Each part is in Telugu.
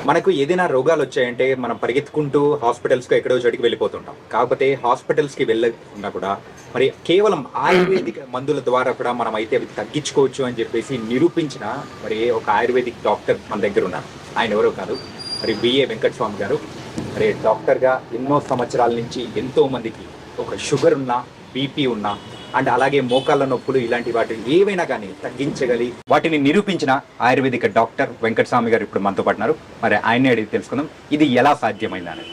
మనకు ఏదైనా రోగాలు వచ్చాయంటే మనం పరిగెత్తుకుంటూ హాస్పిటల్స్‌కో ఎక్కడో చోటికి వెళ్ళిపోతుంటాం. కాకపోతే హాస్పిటల్స్‌కి వెళ్ళకుండా కూడా మరి కేవలం ఆయుర్వేదిక్ మందుల ద్వారా కూడా మనమైతే అవి తగ్గించుకోవచ్చు అని చెప్పేసి నిరూపించిన మరి ఒక ఆయుర్వేదిక్ డాక్టర్ మన దగ్గరున్నారు. ఆయన ఎవరో కాదు మరి బిఏ వెంకటస్వామి గారు. మరి డాక్టర్‌గా ఎన్నో సంవత్సరాల నుంచి ఎంతో మందికి ఒక షుగర్ ఉన్నా, బీపీ ఉన్నా అండ్ అలాగే మోకాళ్ళ నొప్పులు ఇలాంటి వాటిని ఏవైనా కానీ తగ్గించగలి వాటిని నిరూపించిన ఆయుర్వేదిక డాక్టర్ వెంకటస్వామి గారు ఇప్పుడు మనతో పాటున్నారు. మరి ఆయన్ని అడిగి తెలుసుకుందాం ఇది ఎలా సాధ్యమైంది అనేది.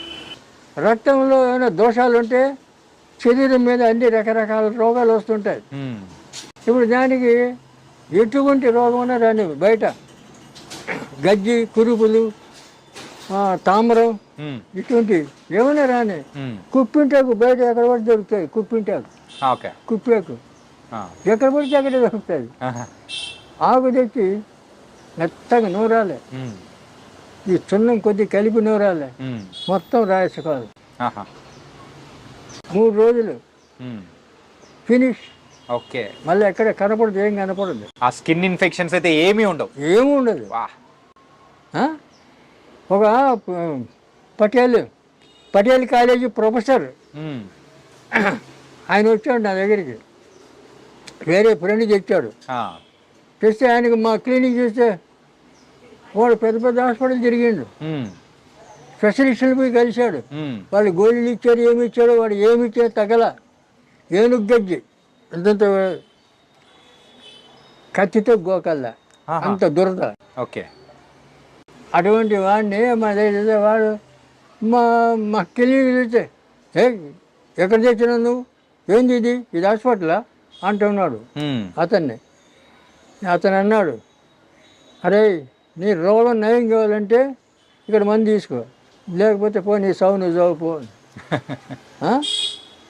రక్తంలో ఏమైనా దోషాలు ఉంటే శరీరం మీద అన్ని రకరకాల రోగాలు వస్తుంటాయి. ఇప్పుడు దానికి ఎటువంటి రోగం ఉన్నా రాని బయట గజ్జి, కురుపులు, తామరం ఇటువంటి ఏమైనా రాని కుప్పింటాకు బయట ఎక్కడ పడి దొరుకుతాయి. కుప్పేకు ఎక్కడ పడితే అక్కడ దొరుకుతుంది. ఆకు తెచ్చి మెత్తగా నూరాలి, ఈ చున్నం కొద్ది కలిపి నూరాలి, మొత్తం రాసుకోవాలి. 3 రోజులు ఫినిష్. ఓకే, మళ్ళీ ఎక్కడ కనపడదు, ఏం కనపడదు. ఆ స్కిన్ ఇన్ఫెక్షన్స్ అయితే ఏమీ ఉండవు. ఏమీ ఉండదు. ఒక పటేల్ కాలేజీ ప్రొఫెసర్ ఆయన వచ్చాడు నా దగ్గరికి, వేరే ఫ్రెండ్ తెచ్చాడు. తెస్తే ఆయనకి మా క్లినిక్ చూస్తే వాడు పెద్ద పెద్ద హాస్పిటల్ తిరిగిండు, స్పెషలిస్టులు పోయి కలిశాడు. వాళ్ళు గోళీలు ఇచ్చారు, ఏమి ఇచ్చాడు, వాడు ఏమి ఇచ్చాడు తగల. ఏనుగు గజ్జి అంతంత కత్తితో గోకల్లా, అంత దురద. ఓకే, అటువంటి వాడిని మా దగ్గర వాడు మా క్లినిక్ చూస్తే ఎక్కడ తెచ్చినావు నువ్వు, ఏంది ఇది హాస్పిటలా అంటున్నాడు అతన్ని. అతను అన్నాడు, అరే నీ రోగం నయం కావాలంటే ఇక్కడ మందు తీసుకో, లేకపోతే పో నీ సావు నువ్వు చావు పో,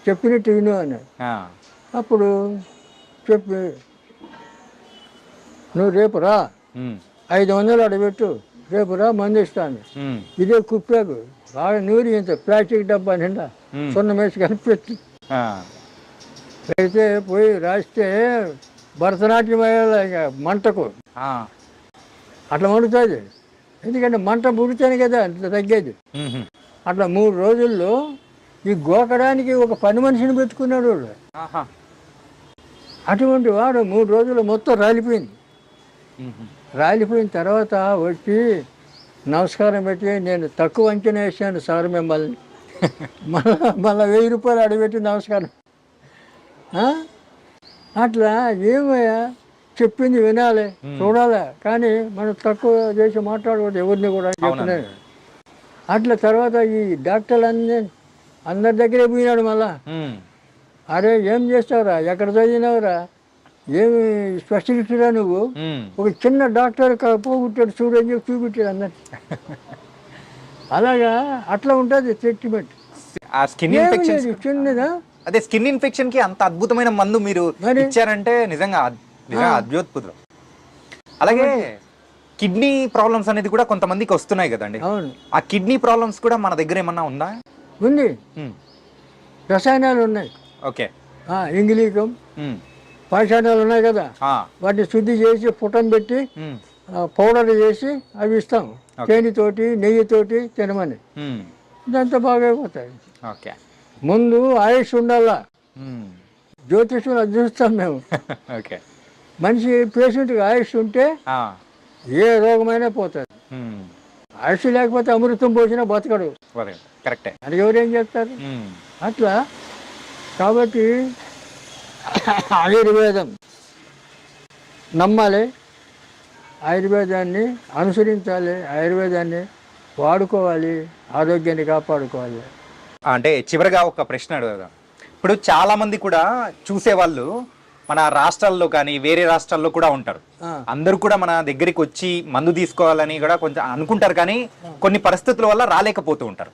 చెప్పినట్టు విను అన్నాడు. అప్పుడు చెప్పి నువ్వు రేపు రా, 500 అడబెట్టు, రేపు రా మందు ఇస్తాను. ఇదే కుప్పాకు బాగా నూరి ఇంత ప్లాస్టిక్ డబ్బా నిండా సున్నం వేసి కనిపెట్టి అయితే పోయి రాస్తే భరతనాట్యం అయ్యేలా మంటకు అట్లా మండుతుంది. ఎందుకంటే మంట పుడితేనే కదా అట్లా తగ్గేది. అట్లా 3 రోజుల్లో ఈ గోకడానికి ఒక పని మనిషిని పెట్టుకున్నాడు. అటువంటి వాడు 3 రోజులు మొత్తం రాలిపోయింది. రాలిపోయిన తర్వాత వచ్చి నమస్కారం పెట్టి, నేను తక్కువ అంచనా వేసాను సార్ మిమ్మల్ని, మళ్ళీ 1000 రూపాయలు అడిగిపెట్టి నమస్కారం. అట్లా ఏమయ్యా చెప్పింది వినాలి, చూడాలి, కానీ మనం తక్కువ చేసి మాట్లాడకూడదు ఎవరిని కూడా చెప్తున్నాను. అట్లా తర్వాత ఈ డాక్టర్లు అందరి దగ్గరే పోయినాడు. మళ్ళా అరే ఏం చేస్తావురా, ఎక్కడ చదివినావురా, ఏమి స్పెషలిస్టురా నువ్వు, ఒక చిన్న డాక్టర్ పోగొట్టాడు చూడని చెప్పి చూపించాడు అందరు. అలాగా అట్లా ఉంటుంది ట్రీట్మెంట్. చిన్నదా అదే స్కిన్ ఇన్ఫెక్షన్ కి అంత అద్భుతమైన మందు మీరు ఇచ్చారంటే నిజంగా అద్భుతం. అలాగే కిడ్నీ ప్రాబ్లమ్స్ అనేది కూడా కొంతమందికి వస్తున్నాయి కదండి. ఆ కిడ్నీ ప్రాబ్లమ్స్ కూడా మన దగ్గర ఏమన్నా ఉందా? ఉంది, రసాయనాలు ఉన్నాయి. ఓకే, ఇంగిలీకం పాషాణాలు ఉన్నాయి కదా, వాటిని శుద్ధి చేసి పుటం పెట్టి పౌడర్ చేసి అవి ఇస్తాం, తేనెతోటి నెయ్యితోటి తినమని. ఇదంతా బాగా అయిపోతాయి. ఓకే, ముందు ఆయుష్ ఉండాలా, జ్యోతిష్యులు అది చూస్తాం మేము. మనిషి పేషెంట్కి ఆయుష్ ఉంటే ఏ రోగమైనా పోతుంది. ఆయుష్ లేకపోతే అమృతం పోసినా బతకడు. కరెక్టే, అది ఎవరేం చేస్తారు. అట్లా కాబట్టి ఆయుర్వేదం నమ్మాలి, ఆయుర్వేదాన్ని అనుసరించాలి, ఆయుర్వేదాన్ని వాడుకోవాలి, ఆరోగ్యాన్ని కాపాడుకోవాలి. అంటే చివరిగా ఒక ప్రశ్న అడుగుదాం. ఇప్పుడు చాలా మంది కూడా చూసేవాళ్ళు మన రాష్ట్రాల్లో కానీ వేరే రాష్ట్రాల్లో కూడా ఉంటారు. అందరూ కూడా మన దగ్గరికి వచ్చి మందు తీసుకోవాలని కూడా కొంచెం అనుకుంటారు, కానీ కొన్ని పరిస్థితుల వల్ల రాలేకపోతూ ఉంటారు.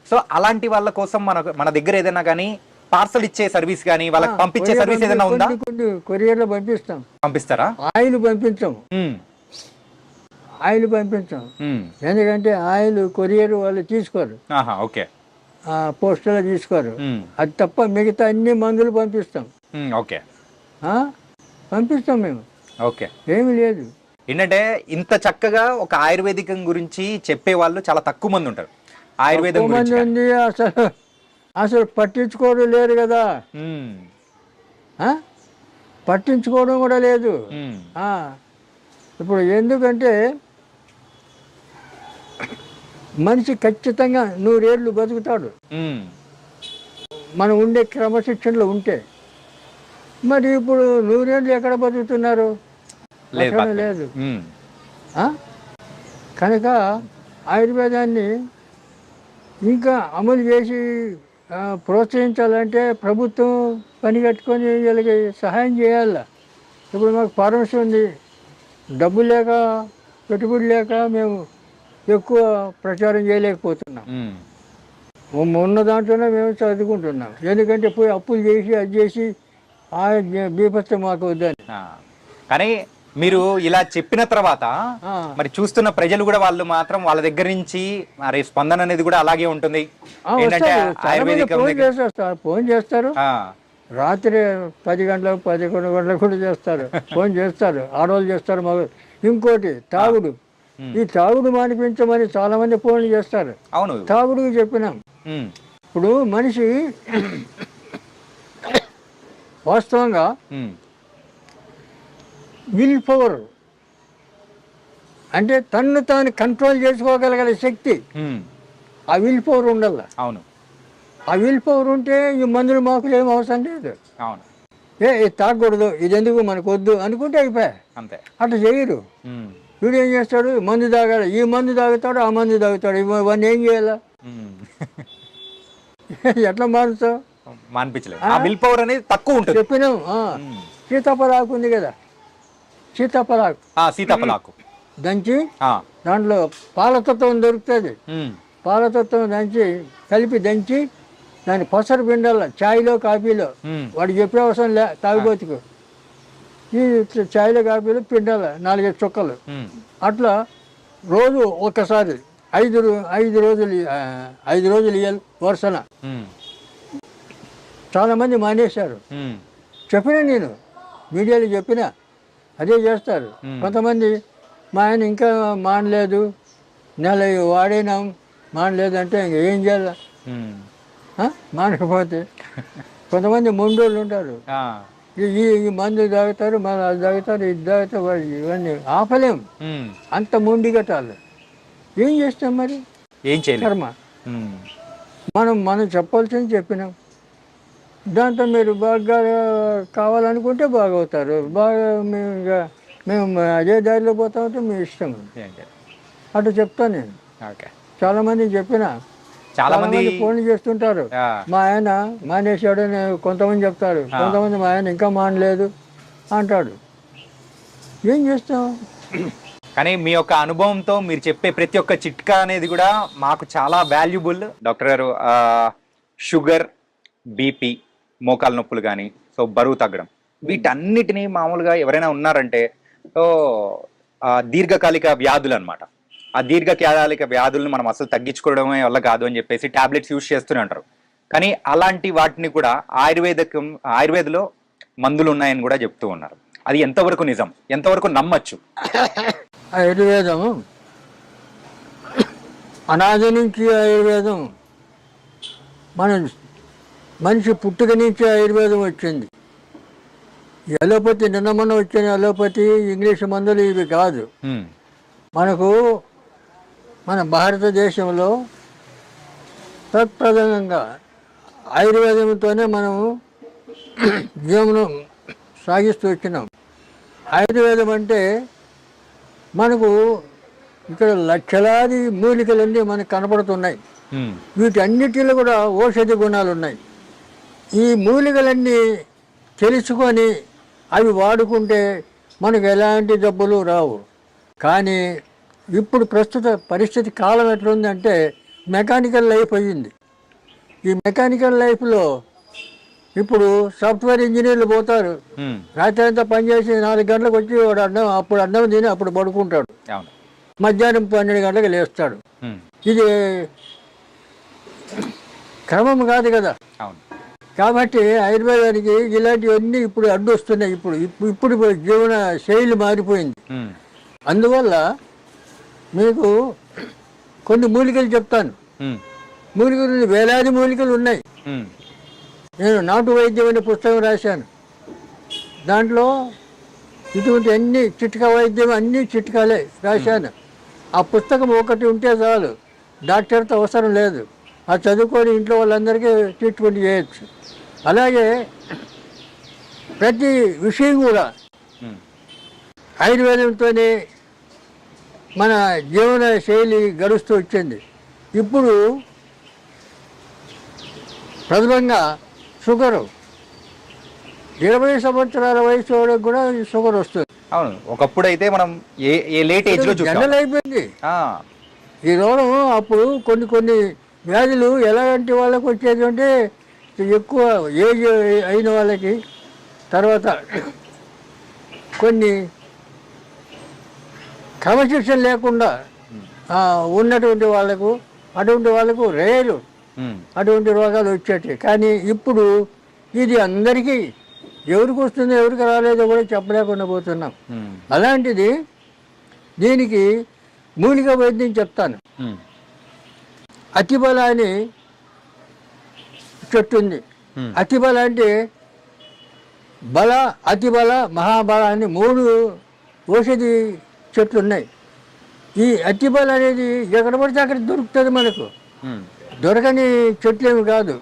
సో అలాంటి వాళ్ళ కోసం మన దగ్గర ఏదైనా కానీ పార్సల్ ఇచ్చే సర్వీస్ కానీ వాళ్ళకి పంపించే సర్వీస్ ఏదైనా ఉందా? కొరియర్ లో పంపిస్తాం. పంపిస్తారా? ఆయిల్ పంపించాం, ఆయిల్ పంపించాం. ఎందుకంటే ఆయిల్ కొరియర్ వాళ్ళు తీసుకోరు, ఓకే, పోస్టల్ తీసుకోరు. అది తప్ప మిగతా అన్ని మందులు పంపిస్తాం. ఓకే, పంపిస్తాం మేము. ఓకే, ఏమి లేదు. ఏంటంటే ఇంత చక్కగా ఒక ఆయుర్వేదికం గురించి చెప్పే వాళ్ళు చాలా తక్కువ మంది ఉంటారు. ఆయుర్వేదం ఎక్కువ మంది గురించి కానీ. ఉంది, అసలు అసలు పట్టించుకోవడం లేరు కదా. ఉమ్, ఆ? పట్టించుకోవడం కూడా లేదు. ఉమ్, ఆ. ఇప్పుడు ఎందుకంటే మనిషి ఖచ్చితంగా 100 ఏళ్ళు బతుకుతాడు ఉమ్, మనం ఉండే క్రమశిక్షణలో ఉంటే. మరి ఇప్పుడు 100 ఏళ్ళు ఎక్కడ బతుకుతున్నారు? లేదు ఎక్కడ పక్కన. లేదు. ఉమ్, ఆ? కనుక ఆయుర్వేదాన్ని ఇంకా అమలు చేసి ప్రోత్సహించాలంటే ప్రభుత్వం పని కట్టుకొని వీళ్ళకి సహాయం చేయాల. ఇప్పుడు మాకు ఫార్మసీ ఉంది, డబ్బు లేక పెట్టుబడి లేక మేము ఎక్కువ ప్రచారం చేయలేకపోతున్నాం. ఉన్న దాంట్లోనే మేము చదువుకుంటున్నాం. ఎందుకంటే పోయి అప్పులు చేసి అది చేసి ఆ బీభత్సం మాకు వద్దని. ఆ. కానీ మీరు ఇలా చెప్పిన తర్వాత ఆ. మరి చూస్తున్న ప్రజలు కూడా వాళ్ళు మాత్రం వాళ్ళ దగ్గర నుంచి మరి స్పందన అనేది కూడా అలాగే ఉంటుంది. ఏంటంటే వస్తారు. చాలా మంది ఆయుర్వేదికం ఫోన్ దగ్గర చేసేస్తారు, ఫోన్ చేస్తారు. ఆ, రాత్రి 10 గంటలకు 11 గంటలకు కూడా చేస్తారు, ఫోన్ చేస్తారు. ఆడవాళ్ళు చేస్తారు, మగ. ఇంకోటి తాగుడు. ఈ తాగుడు మానిపించమని చాలా మంది ఫోన్లు చేస్తారు. అవును. తాగుడుకి చెప్పినాం. ఉమ్, ఇప్పుడు మనిషి వాస్తవంగా ఉమ్, విల్ పవర్ అంటే తన్ను తాను కంట్రోల్ చేసుకోగలిగే శక్తి, ఉమ్, ఆ విల్ పవర్ ఉండాల. అవును. ఆ విల్ పవర్ ఉంటే ఈ మందులు మాకులు ఏం అవసరం లేదు. అవును. ఇది తాగకూడదు, ఇది ఎందుకు మనకు వద్దు అనుకుంటే అయిపోయా. అంతే. అట్లా చేయరు. ఉమ్, వీడు ఏం చేస్తాడు? మందు తాగాడు, ఈ మందు తాగుతాడు, ఆ మందు తాగుతాడు. ఇవన్నీ ఏం చేయాలా? ఉమ్. ఎట్లా మారుతావు? మానిపించలేదు. ఆ విల్ పవర్ అనేది తక్కువ ఉంటుంది. చెప్పినాం. ఉమ్. సీతాఫలాకు ఉంది కదా, సీతాఫలాకు ఆ, సీతాఫలాకు. దంచి ఆ, దాంట్లో పాలతత్వం దొరుకుతుంది. ఉమ్, పాలతత్వం దంచి కలిపి దంచి దాన్ని పసరు పిండాల ఛాయ్లో కాఫీలో. ఉమ్, వాడికి చెప్పే అవసరం లే తాగుబోతుకు. ఈ ఛాయ్లో కాఫీలో పిండాల 4-5 చుక్కలు. ఉమ్, అట్లా రోజు ఒక్కసారి 5 రోజులు 5 రోజులు ఇయ్యాలి వరుసన. ఉమ్, చాలామంది మానేశారు. ఉమ్, చెప్పినా నేను మీడియాలో చెప్పినా అదే చేస్తారు. కొంతమంది మా ఆయన ఇంకా మానలేదు, నెల వాడినాం మానలేదు అంటే ఇంక ఏం చేయాలి? ఉమ్. మానకపోతే కొంతమంది మొండోళ్ళు ఉంటారు. ఆ, ఈ మందు తాగుతారు, మళ్ళీ అది తాగుతారు, ఇది తాగుతారు. వాళ్ళు ఇవన్నీ ఆపలేం, ఉమ్. అంత మొండి కట్టాలి. ఏం చేస్తాం మరి? ఏం చేయలేదు. కర్మ. ఉమ్, మనం చెప్పాల్సింది చెప్పినాం. దాంతో మీరు బాగా కావాలనుకుంటే బాగవుతారు. బాగా మేము అదే దారిలో పోతా ఉంటే మీ ఇష్టం. ఏం చేయలేదు. అటు చెప్తాను నేను. ఓకే. చాలామంది చెప్పిన, చాలా మంది ఫోన్లు చేస్తుంటారు. ఆ, మా ఆయన మానేశాడు అని కొంతమంది చెప్తారు, కొంతమంది మా ఆయన ఇంకా మానలేదు అంటాడు. ఏం చేస్తాం? కానీ మీ యొక్క అనుభవంతో మీరు చెప్పే ప్రతి ఒక్క చిట్కా అనేది కూడా మాకు చాలా వాల్యుబుల్. డాక్టర్ గారు, షుగర్, బీపీ, మోకాలు నొప్పులు కానీ, సో బరువు తగ్గడం, వీటన్నిటినీ మామూలుగా ఎవరైనా ఉన్నారంటే సో దీర్ఘకాలిక వ్యాధులు అనమాట. ఆ దీర్ఘకాలిక వ్యాధులను మనం అసలు తగ్గించుకోవడమే వల్ల కాదు అని చెప్పేసి టాబ్లెట్స్ యూజ్ చేస్తూనే ఉంటారు. కానీ అలాంటి వాటిని కూడా ఆయుర్వేదలో మందులు ఉన్నాయని కూడా చెప్తూ ఉన్నారు. అది ఎంతవరకు నిజం, ఎంతవరకు నమ్మచ్చు? ఆయుర్వేదం అనాది నుంచి ఆయుర్వేదం మనిషి పుట్టుక నుంచి ఆయుర్వేదం వచ్చింది. అలోపతి నిన్న మొన్న వచ్చిన అలోపతి ఇంగ్లీష్ మందులు ఇవి కాదు. మనకు మన భారతదేశంలో ప్రప్రథమంగా ఆయుర్వేదంతోనే మనము జీవనం సాగిస్తూ వచ్చినాం. ఆయుర్వేదం అంటే మనకు ఇక్కడ లక్షలాది మూలికలన్నీ మనకు కనపడుతున్నాయి. వీటన్నిటిలో కూడా ఔషధ గుణాలు ఉన్నాయి. ఈ మూలికలన్నీ తెలుసుకొని అవి వాడుకుంటే మనకు ఎలాంటి జబ్బులు రావు. కానీ ఇప్పుడు ప్రస్తుత పరిస్థితి కాలం ఎట్లుందంటే మెకానికల్ లైఫ్ అయ్యింది. ఈ మెకానికల్ లైఫ్లో ఇప్పుడు సాఫ్ట్వేర్ ఇంజనీర్లు పోతారు, రాత్రి అంతా పనిచేసి 4 గంటలకు వచ్చి వాడు అన్నం తిని అప్పుడు పడుకుంటాడు, మధ్యాహ్నం 12 గంటలకు లేస్తాడు. ఇది క్రమం కాదు కదా. కాబట్టి ఆయుర్వేదానికి ఇలాంటివన్నీ ఇప్పుడు అడ్డు వస్తున్నాయి. ఇప్పుడు జీవన శైలి మారిపోయింది. అందువల్ల మీకు కొన్ని మూలికలు చెప్తాను. మూలికలు వేలాది మూలికలు ఉన్నాయి. నేను నాటు వైద్యం అనే పుస్తకం రాశాను. దాంట్లో ఇటువంటి అన్ని చిట్కా వైద్యం అన్ని చిట్కాలే రాశాను. ఆ పుస్తకం ఒకటి ఉంటే చాలు, డాక్టర్తో అవసరం లేదు. ఆ చదువుకొని ఇంట్లో వాళ్ళందరికీ ట్రీట్మెంట్ చేయొచ్చు. అలాగే ప్రతి విషయం కూడా ఆయుర్వేదంతోనే మన జీవన శైలి గడుస్తూ వచ్చింది. ఇప్పుడు ప్రథమంగా షుగరు 20 సంవత్సరాల వయసు వాళ్ళకి కూడా షుగర్ వస్తుంది. అవును, ఒకప్పుడు అయితే మనం ఏ లేట్ ఏజ్ లో జనరల్ అయిపోయింది ఈ రోగం. అప్పుడు కొన్ని వ్యాధులు ఎలాంటి వాళ్ళకి వచ్చేది అంటే ఎక్కువ ఏజ్ అయిన వాళ్ళకి, తర్వాత కొన్ని క్రమశిక్షణ లేకుండా ఉన్నటువంటి వాళ్ళకు, అటువంటి వాళ్ళకు రేరు అటువంటి రోగాలు వచ్చేటి. కానీ ఇప్పుడు ఇది అందరికీ ఎవరికి వస్తుందో ఎవరికి రాలేదో కూడా చెప్పలేకుండా పోతున్నాం. అలాంటిది దీనికి మూలిక వైద్యం చెప్తాను. అతిబల అని చెట్టు ఉంది. అతిబల అంటే బల, అతిబల, మహాబల అని 3 ఔషధి చెట్లు ఉన్నాయి. ఈ అతిబల అనేది ఎక్కడ పడితే అక్కడ దొరుకుతుంది మనకు. దొరకని చెట్లేమి కాదు,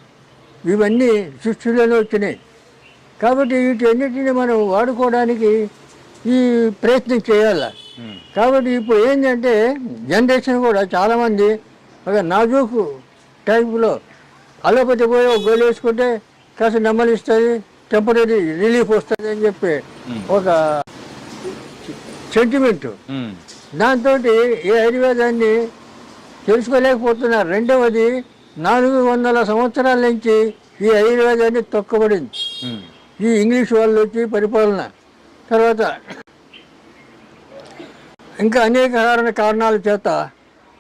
ఇవన్నీ సృష్టిలోనే వచ్చినాయి. కాబట్టి వీటన్నిటిని మనం వాడుకోవడానికి ఈ ప్రయత్నం చేయాలి. కాబట్టి ఇప్పుడు ఏంటంటే జనరేషన్ కూడా చాలామంది ఒక నాజూకు టైపులో అలోపతి పోయి ఒక గోలు వేసుకుంటే కాస్త నెమ్మలిస్తుంది, టెంపరీ రిలీఫ్ వస్తుంది అని చెప్పి ఒక సెంటిమెంట్. దాంతో ఈ ఆయుర్వేదాన్ని తెలుసుకోలేకపోతున్నారు. రెండవది 400 సంవత్సరాల నుంచి ఈ ఆయుర్వేదాన్ని తొక్కబడింది. ఈ ఇంగ్లీష్ వాళ్ళు వచ్చి పరిపాలన తర్వాత ఇంకా అనేక కారణాల చేత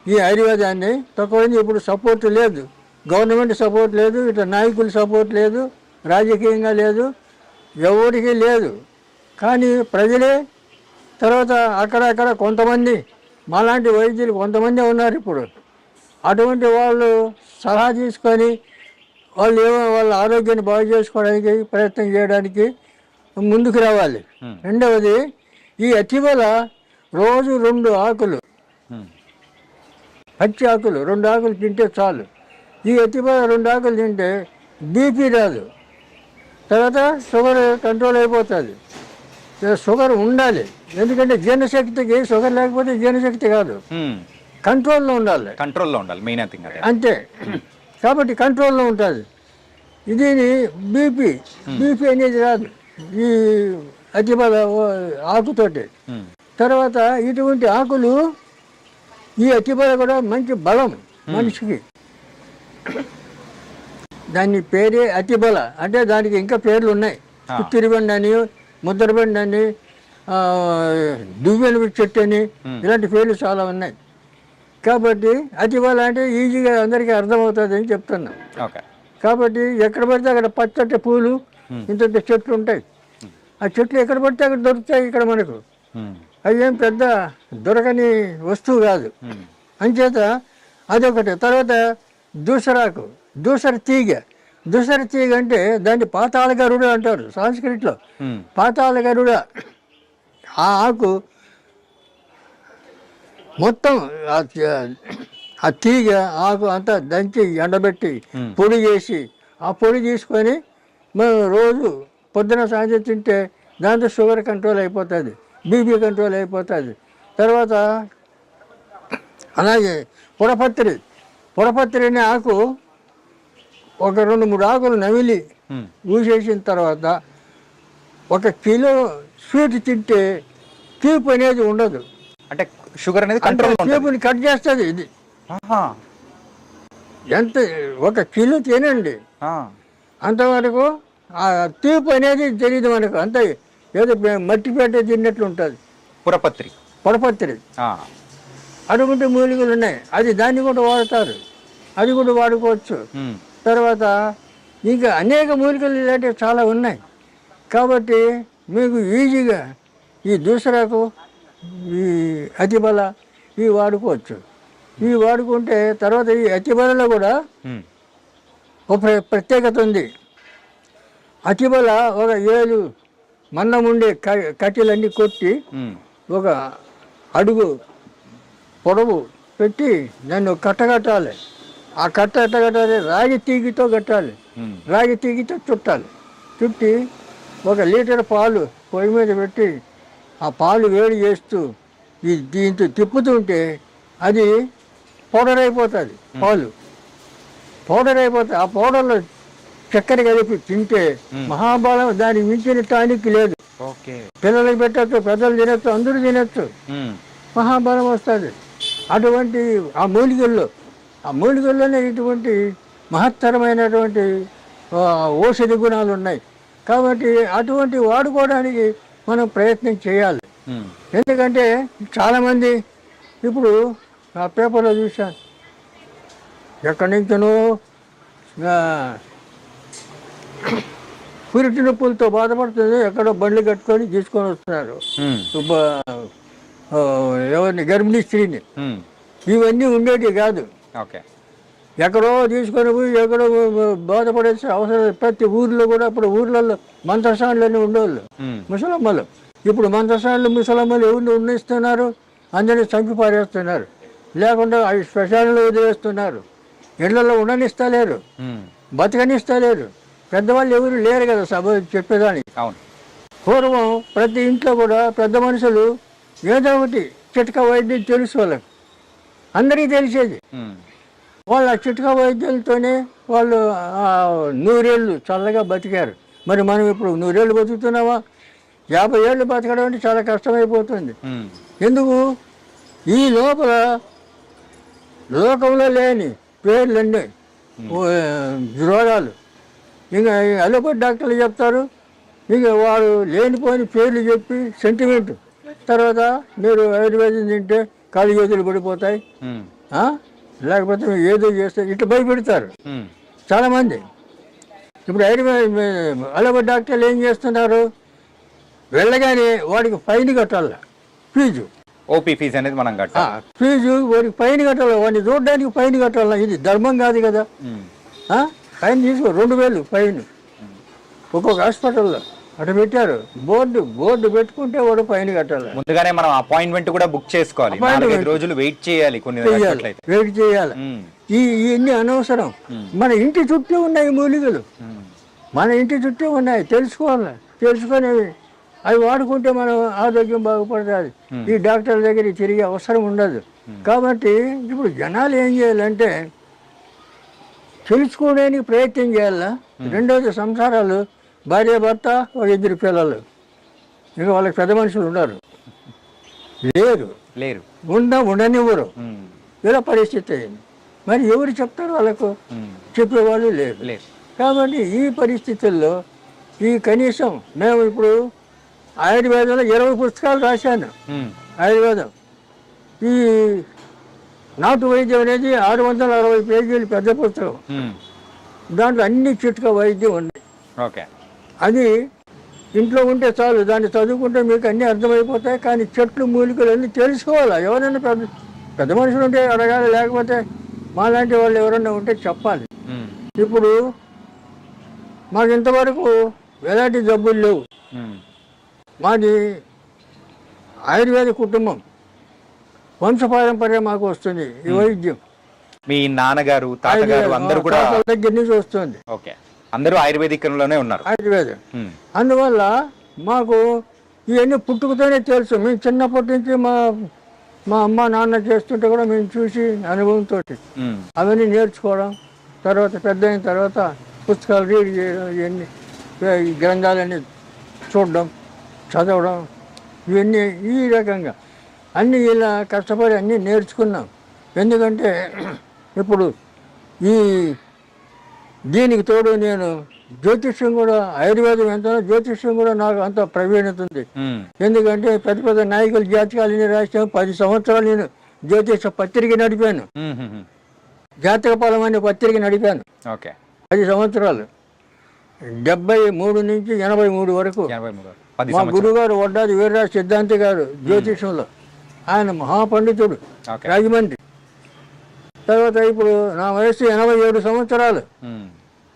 ఈ ఆయుర్వేదాన్ని తొక్కబడింది. ఇప్పుడు సపోర్ట్ లేదు, గవర్నమెంట్ సపోర్ట్ లేదు, ఇట్లా నాయకుల సపోర్ట్ లేదు, రాజకీయంగా లేదు, ఎవరికి లేదు. కానీ ప్రజలే, తర్వాత అక్కడక్కడ కొంతమంది మాలాంటి వైద్యులు కొంతమంది ఉన్నారు ఇప్పుడు. అటువంటి వాళ్ళు సలహా తీసుకొని వాళ్ళు వాళ్ళ ఆరోగ్యాన్ని బాగు చేసుకోవడానికి ప్రయత్నం చేయడానికి ముందుకు రావాలి. రెండవది ఈ అతిబల రోజు 2 ఆకులు, పచ్చి ఆకులు 2 ఆకులు తింటే చాలు. ఈ అతిబల 2 ఆకులు తింటే బీపీ రాదు, తర్వాత షుగర్ కంట్రోల్ అయిపోతుంది. షుగర్ ఉండాలి, ఎందుకంటే జీర్ణశక్తికి షుగర్ లేకపోతే జీర్ణశక్తి కాదు, కంట్రోల్లో ఉండాలి. మెయిన్ థింగ్ అంతే. కాబట్టి కంట్రోల్లో ఉంటుంది. దీని బీపీ అనేది రాదు ఈ అతిబల ఆకుతోటి. తర్వాత ఇటువంటి ఆకులు, ఈ అతిబల కూడా మంచి బలం మనిషికి. దాని పేరే అతిబల. అంటే దానికి ఇంకా పేర్లు ఉన్నాయి. చిత్తిరిబండి అని, ముద్రబండి అని, దువ్వెన చెట్టు అని, ఇలాంటి పేర్లు చాలా ఉన్నాయి. కాబట్టి అతిబల అంటే ఈజీగా అందరికీ అర్థమవుతుంది అని చెప్తున్నాం. కాబట్టి ఎక్కడ పడితే అక్కడ పచ్చటి పూలు, ఇంత చెట్లు ఉంటాయి. ఆ చెట్లు ఎక్కడ పడితే అక్కడ దొరుకుతాయి ఇక్కడ మనకు. అవి ఏం పెద్ద దొరకని వస్తువు కాదు. అంచేత అదొకటి. తర్వాత దూసరాకు, దూసర తీగ అంటే దాన్ని పాతాళ గరుడ అంటారు సంస్కృతిలో. పాతాళ గరుడ ఆ ఆకు మొత్తం ఆ తీగ ఆకు అంతా దంచి ఎండబెట్టి పొడి చేసి ఆ పొడి తీసుకొని మనం రోజు పొద్దున సాయంత్రం తింటే దాంతో షుగర్ కంట్రోల్ అయిపోతుంది, బీపీ కంట్రోల్ అయిపోతుంది. తర్వాత అలాగే పొడపత్రి అనే ఆకు ఒక 2-3 ఆకులు నమిలి ఊసేసిన తర్వాత 1 కిలో స్వీట్ తింటే తీపి అనేది ఉండదు. అంటే షుగర్ అనేది తీపిని కట్ చేస్తుంది. ఇది ఎంత 1 కిలో తినండి, అంతవరకు ఆ తీపి అనేది తెలియదు మనకు. అంత ఏదో మట్టిపేట తిన్నట్లు ఉంటుంది. పొడపత్రి అడుగుంటే మూలికలు ఉన్నాయి, అది దాన్ని కూడా వాడతారు, అది కూడా వాడుకోవచ్చు. తర్వాత ఇంకా అనేక మూలికలు ఇలాంటివి చాలా ఉన్నాయి. కాబట్టి మీకు ఈజీగా ఈ దూసరాకు, ఈ అతిబల ఇవి వాడుకోవచ్చు. ఇవి వాడుకుంటే తర్వాత ఈ అతిబలలో కూడా ఒక ప్రత్యేకత ఉంది. అతిబల ఒక 7 మందం ఉండే కట్టెలన్నీ కొట్టి ఒక అడుగు పొడవు పెట్టి దాన్ని కట్టగట్టాలి. ఆ కట్ట ఎట్ట కట్టాలి? రాగి తీగితో కట్టాలి. రాగి తీగితో చుట్టాలి. చుట్టి 1 లీటర్ పాలు పొయ్యి మీద పెట్టి ఆ పాలు వేడి చేస్తూ దీంతో తిప్పుతుంటే అది పౌడర్ అయిపోతుంది. పాలు పౌడర్ అయిపోతుంది. ఆ పౌడర్లో చక్కెర కలిపి తింటే మహాబలం, దానికి మించిన టానిక్ లేదు. పిల్లలకి పెట్టచ్చు, పెద్దలు తినచ్చు, అందరూ తినచ్చు, మహాబలం వస్తుంది. అటువంటి ఆ మూలికల్లోనే ఇటువంటి మహత్తరమైనటువంటి ఔషధి గుణాలు ఉన్నాయి. కాబట్టి అటువంటి వాడుకోవడానికి మనం ప్రయత్నం చేయాలి. ఎందుకంటే చాలామంది ఇప్పుడు ఆ పేపర్లో చూశాను, ఎక్కడి నుంచో పురిటి నొప్పులతో బాధపడుతుంది, ఎక్కడో బండ్లు కట్టుకొని తీసుకొని వస్తున్నారు ఎవరిని, గర్భిణీ స్త్రీని. ఇవన్నీ ఉండేటివి కాదు. ఎక్కడో తీసుకొని పోయి ఎక్కడో బాధపడేసి అవసరం. ప్రతి ఊర్లో కూడా ఇప్పుడు ఊర్లలో మంత్రసానులన్నీ ఉండేవాళ్ళు ముసలమ్మలు. ఇప్పుడు మంత్రసానులు ముసలమ్మలు ఎవరిని ఉన్నిస్తున్నారు? అందరినీ చంపి పారేస్తున్నారు, లేకుండా అవి శ్మశానంలో వదిలేస్తున్నారు. ఇళ్లలో ఉండనిస్తలేరు, బతకనిస్తలేరు. పెద్దవాళ్ళు ఎవరు లేరు కదా సభ చెప్పేదానికి. పూర్వం ప్రతి ఇంట్లో కూడా పెద్ద మనుషులు ఏదో ఒకటి చిట్కా వైద్యం తెలుసు వాళ్ళకి, అందరికీ తెలిసేది. వాళ్ళ చిట్కా వైద్యులతోనే వాళ్ళు 100 ఏళ్ళు చల్లగా బతికారు. మరి మనం ఇప్పుడు 100 ఏళ్ళు బతుకుతున్నావా? 50 ఏళ్ళు బతకడం అంటే చాలా కష్టమైపోతుంది. ఎందుకు? ఈ లోపల లోకంలో లేని పేర్లన్నీ రోగాలు. ఇంకా అలోపతి డాక్టర్లు చెప్తారు, ఇక వాడు లేనిపోయిన పేర్లు చెప్పి సెంటిమెంట్. తర్వాత మీరు ఆయుర్వేదం తింటే కాళ్ళు చేతులు పడిపోతాయి, లేకపోతే ఏదో చేస్తే ఇట్లా భయపెడతారు చాలామంది. ఇప్పుడు అలోపతి డాక్టర్లు ఏం చేస్తున్నారు? వెళ్ళగానే వాడికి ఫైన్ కట్టాలి, ఫీజు. ఓపీ ఫీజు అనేది మనం కట్టాలి. ఫీజు వాడికి ఫైన్ కట్టాలి, వాడిని చూడడానికి ఫైన్ కట్టాలి. ఇది ధర్మం కాదు కదా. ఫైన్ తీసుకో, 2000 ఫైన్ ఒక్కొక్క హాస్పిటల్లో అటు పెట్టారు. బోర్డు పెట్టుకుంటే వాడు ఫైన్ కట్టాలి. ముందుగానే మనం అపాయింట్మెంట్ కూడా బుక్ చేసుకోవాలి, 4-5 రోజులు వెయిట్ చేయాలి. వెయిట్ చేయాలి. ఇవన్నీ అనవసరం. మన ఇంటి చుట్టూ ఉన్నాయి మూలికలు, మన ఇంటి చుట్టూ ఉన్నాయి. తెలుసుకోవాలి, తెలుసుకొని అవి వాడుకుంటే మనం ఆరోగ్యం బాగుపడుతుంది. ఈ డాక్టర్ దగ్గర తిరిగే అవసరం ఉండదు. కాబట్టి ఇప్పుడు జనాలు ఏం చేయాలంటే తెలుసుకోవడానికి ప్రయత్నం చేయాలా. రెండోది సంసారాలు, భార్య భర్త, 2 పిల్లలు, ఇంకా వాళ్ళకి పెద్ద మనుషులు ఉన్నారు లేరు ఉండనివ్వరు. ఇలా పరిస్థితి అయింది. మరి ఎవరు చెప్తారు? వాళ్ళకు చెప్పేవాళ్ళు లేరు. కాబట్టి ఈ పరిస్థితుల్లో ఈ కనీసం మేము ఇప్పుడు ఆయుర్వేదంలో 20 పుస్తకాలు రాశాను. ఆయుర్వేదం ఈ నాటు వైద్యం అనేది 660 పేజీలు పెద్ద పుస్తకం. దాంట్లో అన్ని చిట్కా వైద్యం ఉన్నాయి. అది ఇంట్లో ఉంటే చాలు, దాన్ని చదువుకుంటే మీకు అన్నీ అర్థమైపోతాయి. కానీ చెట్లు మూలికలు అన్నీ తెలుసుకోవాలి. ఎవరైనా పెద్ద మనుషులు ఉంటే అడగాలి, లేకపోతే మాలాంటి వాళ్ళు ఎవరైనా ఉంటే చెప్పాలి. ఇప్పుడు మాకు ఇంతవరకు ఎలాంటి జబ్బులు లేవు. మాది ఆయుర్వేద కుటుంబం, వంశపారంపర్య మాకు వస్తుంది ఈ వైద్యం. మీ నాన్నగారు, తాతగారు అందరూ కూడా దగ్గర నుంచి వస్తుంది. అందరూ ఆయుర్వేదికంలోనే ఉన్నారు. ఆయుర్వేదం. అందువల్ల మాకు ఇవన్నీ పుట్టుకతోనే తెలుసు. మేము చిన్నప్పటి నుంచి మా అమ్మ నాన్న చేస్తుంటే కూడా మేము చూసి అనుభవంతో అవన్నీ నేర్చుకోవడం, తర్వాత పెద్ద అయిన తర్వాత పుస్తకాలు రీడ్ చేయడం, ఇవన్నీ ఈ గ్రంథాలన్నీ చూడడం, చదవడం, ఇవన్నీ ఈ రకంగా అన్నీ ఇలా కష్టపడి అన్నీ నేర్చుకున్నాం. ఎందుకంటే ఇప్పుడు దీనికి తోడు నేను జ్యోతిష్యం కూడా, ఆయుర్వేదం ఎంతనో జ్యోతిష్యం కూడా నాకు అంత ప్రవీణత ఉంది. ఎందుకంటే పెద్ద పెద్ద నాయకుల జాతకాలు రాసాను. 10 సంవత్సరాలు నేను జ్యోతిష పత్రిక నడిపాను, జాతక ఫలం అనే పత్రిక నడిపాను. 10 సంవత్సరాలు, 73 నుంచి 83 వరకు. మా గురుగారు వడ్డాది వీర్రాజు సిద్ధాంతి గారు జ్యోతిషంలో ఆయన మహాపండితుడు ఓకే. రాజమండ్రి. తర్వాత ఇప్పుడు నా వయసు 87 సంవత్సరాలు.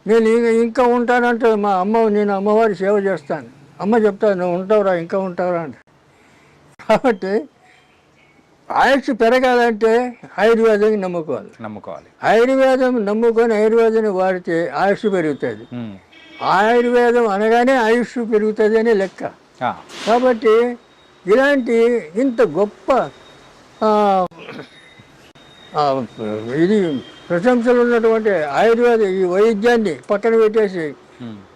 నేను ఇంకా ఉంటానంటే మా అమ్మ, నేను అమ్మవారి సేవ చేస్తాను. అమ్మ చెప్తాను, నువ్వు ఉంటావురా, ఇంకా ఉంటావురా అంటే. కాబట్టి ఆయుష్ పెరగాలంటే ఆయుర్వేదాన్ని నమ్ముకోవాలి. ఆయుర్వేదం నమ్ముకొని ఆయుర్వేదాన్ని వాడితే ఆయుష్ పెరుగుతుంది. ఆయుర్వేదం అనగానే ఆయుష్ పెరుగుతుంది అనే లెక్క. కాబట్టి ఇలాంటి ఇంత గొప్ప ఇది ప్రశంసలు ఉన్నటువంటి ఆయుర్వేద ఈ వైద్యాన్ని పక్కన పెట్టేసి